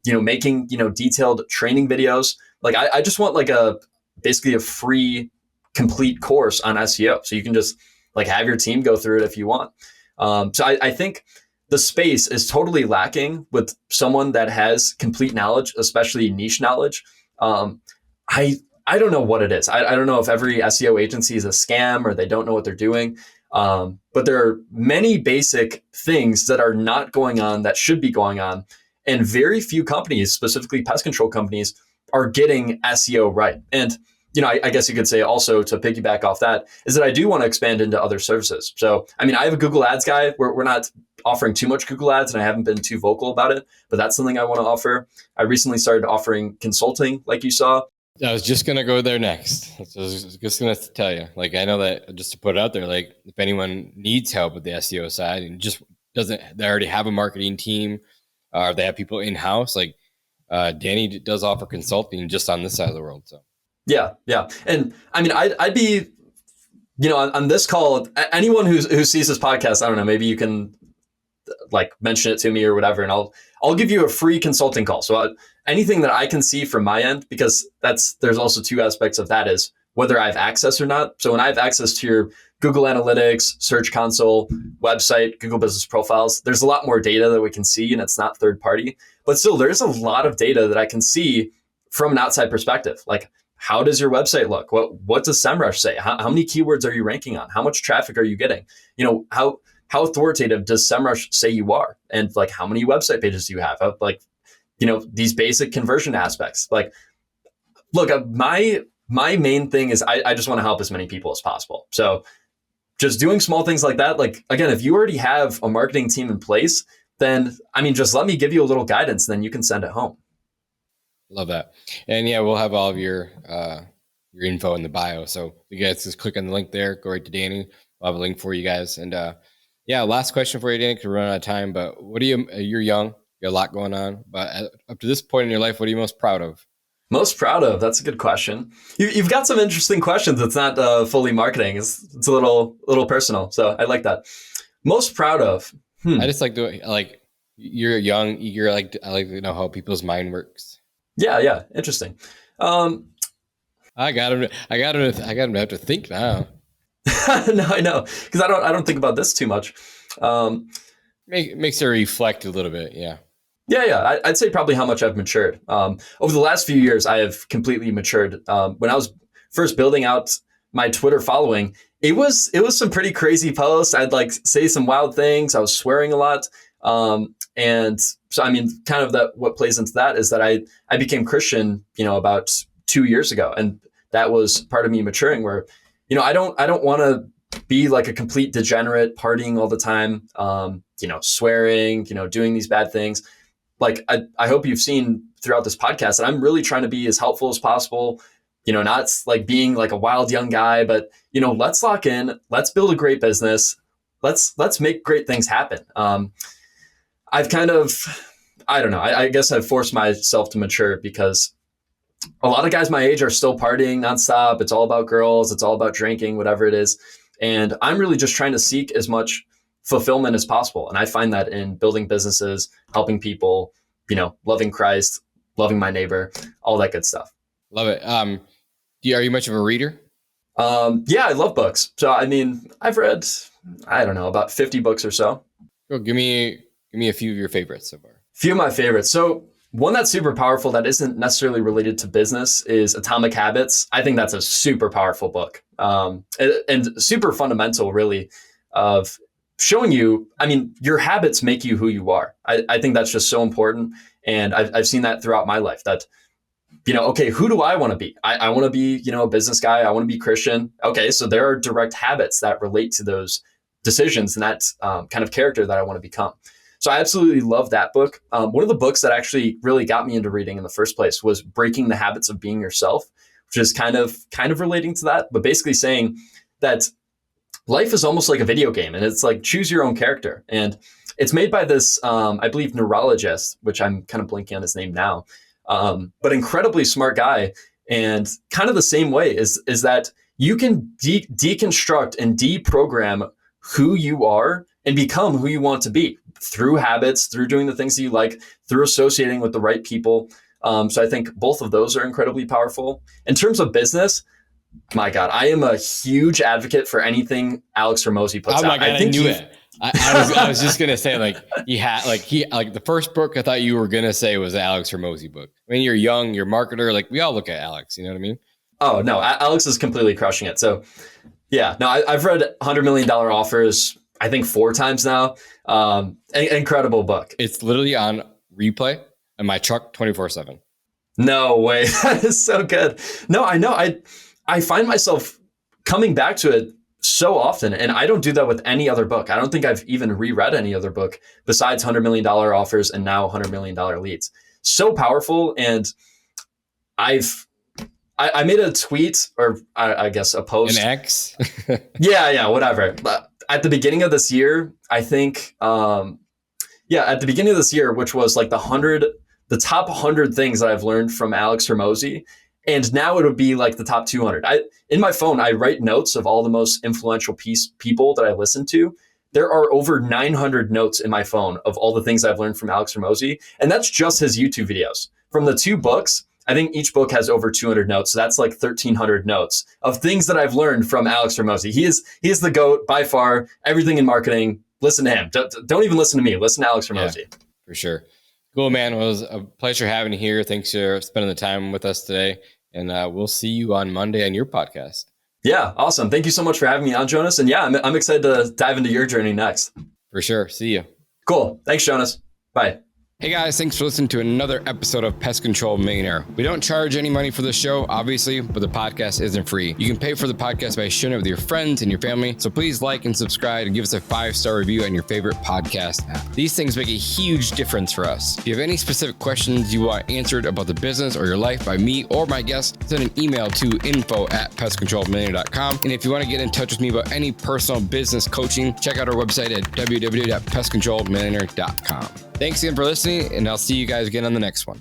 making, detailed training videos. Like I just want basically a free complete course on SEO. So you can just have your team go through it if you want. So I think the space is totally lacking with someone that has complete knowledge, especially niche knowledge. I don't know what it is. I don't know if every SEO agency is a scam or they don't know what they're doing. But there are many basic things that are not going on that should be going on. And very few companies, specifically pest control companies, are getting SEO right. And I guess you could say also, to piggyback off that, is that I do want to expand into other services. So, I have a Google Ads guy. We're not offering too much Google Ads, and I haven't been too vocal about it, but that's something I want to offer. I recently started offering consulting, like you saw. I was just going to go there next. I was just going to tell you, I know that, just to put it out there, if anyone needs help with the SEO side and just they already have a marketing team, or they have people in-house, Danny does offer consulting just on this side of the world. So. Yeah. And I'd be, on this call, anyone who sees this podcast, I don't know, maybe you can mention it to me or whatever, and I'll give you a free consulting call. So anything that I can see from my end, because there's also two aspects of that, is whether I have access or not. So when I have access to your Google Analytics, Search Console, website, Google Business Profiles, there's a lot more data that we can see, and it's not third party. But still, there's a lot of data that I can see from an outside perspective. Like, how does your website look? What does SEMrush say? How many keywords are you ranking on? How much traffic are you getting? How authoritative does SEMrush say you are? And like, how many website pages do you have? Like, these basic conversion aspects. Like, look, my main thing is I just want to help as many people as possible. So just doing small things like that. Like, again, if you already have a marketing team in place, then, just let me give you a little guidance, then you can send it home. Love that. And yeah, we'll have all of your info in the bio. So you guys just click on the link there, go right to Danny. We'll have a link for you guys. And last question for you, Danny, because we're running out of time, but you're young, you got a lot going on, but up to this point in your life, what are you most proud of? Most proud of? That's a good question. You've got some interesting questions. It's not fully marketing. It's a little personal. So I like that. Most proud of? I just like you're young, eager. I like to know how people's mind works. Yeah. Interesting. I got him to have to think now. No, I know, because I don't think about this too much. Makes her reflect a little bit. Yeah. Yeah. I'd say probably how much I've matured. Over the last few years, I have completely matured. When I was first building out my Twitter following, it was some pretty crazy posts. I'd like say some wild things. I was swearing a lot. And so, kind of what plays into that is that I became Christian, about 2 years ago. And that was part of me maturing where, I don't want to be like a complete degenerate partying all the time, swearing, doing these bad things. Like, I hope you've seen throughout this podcast that I'm really trying to be as helpful as possible, not like being like a wild young guy, but, let's lock in, let's build a great business. Let's make great things happen. I've kind of, I don't know, I guess I've forced myself to mature because a lot of guys my age are still partying nonstop. It's all about girls. It's all about drinking, whatever it is. And I'm really just trying to seek as much fulfillment as possible. And I find that in building businesses, helping people, loving Christ, loving my neighbor, all that good stuff. Love it. Are you much of a reader? Yeah, I love books. So, I've read, I don't know, about 50 books or so. Cool. Give me a few of your favorites so far. Few of my favorites. So one that's super powerful that isn't necessarily related to business is Atomic Habits. I think that's a super powerful book, and super fundamental, really, of showing you, your habits make you who you are. I think that's just so important. And I've seen that throughout my life that, okay, who do I want to be? I want to be, a business guy. I want to be Christian. Okay, so there are direct habits that relate to those decisions and that kind of character that I want to become. So I absolutely love that book. One of the books that actually really got me into reading in the first place was Breaking the Habits of Being Yourself, which is kind of relating to that, but basically saying that life is almost like a video game and it's like choose your own character. And it's made by this, I believe, neurologist, which I'm kind of blanking on his name now, but incredibly smart guy. And kind of the same way is that you can deconstruct and deprogram who you are and become who you want to be through habits, through doing the things that you like, through associating with the right people. So I think both of those are incredibly powerful. In terms of business, my God, I am a huge advocate for anything Alex Hormozi puts out. Oh my God, I knew it. I was just gonna say the first book I thought you were gonna say was the Alex Hormozi book. You're young, you're a marketer. Like we all look at Alex. You know what I mean? Oh no, Alex is completely crushing it. So yeah, no, I've read $100 Million Offers, I think 4 times now. Incredible book. It's literally on replay in my truck 24/7. No way. That is so good. No, I know. I find myself coming back to it so often, and I don't do that with any other book. I don't think I've even reread any other book besides $100 Million Offers and now $100 Million Leads. So powerful. And I made a tweet, or I guess a post. An X? Yeah, whatever. But at the beginning of this year, I think, at the beginning of this year, which was like the top 100 things that I've learned from Alex Hormozi. And now it would be like the top 200. In my phone, I write notes of all the most influential people that I listen to. There are over 900 notes in my phone of all the things I've learned from Alex Hormozi. And that's just his YouTube videos. From the 2 books, I think each book has over 200 notes. So that's like 1,300 notes of things that I've learned from Alex Hormozi. He is the GOAT by far. Everything in marketing, listen to him. Don't even listen to me. Listen to Alex Hormozi. Yeah, for sure. Cool, man. It was a pleasure having you here. Thanks for spending the time with us today. And we'll see you on Monday on your podcast. Yeah, awesome. Thank you so much for having me on, Jonas. And yeah, I'm excited to dive into your journey next. For sure. See you. Cool. Thanks, Jonas. Bye. Hey guys, thanks for listening to another episode of Pest Control Millionaire. We don't charge any money for the show, obviously, but the podcast isn't free. You can pay for the podcast by sharing it with your friends and your family. So please like and subscribe and give us a 5-star review on your favorite podcast app. These things make a huge difference for us. If you have any specific questions you want answered about the business or your life by me or my guests, send an email to info@pestcontrolmillionaire.com. And if you want to get in touch with me about any personal business coaching, check out our website at www.pestcontrolmillionaire.com. Thanks again for listening, and I'll see you guys again on the next one.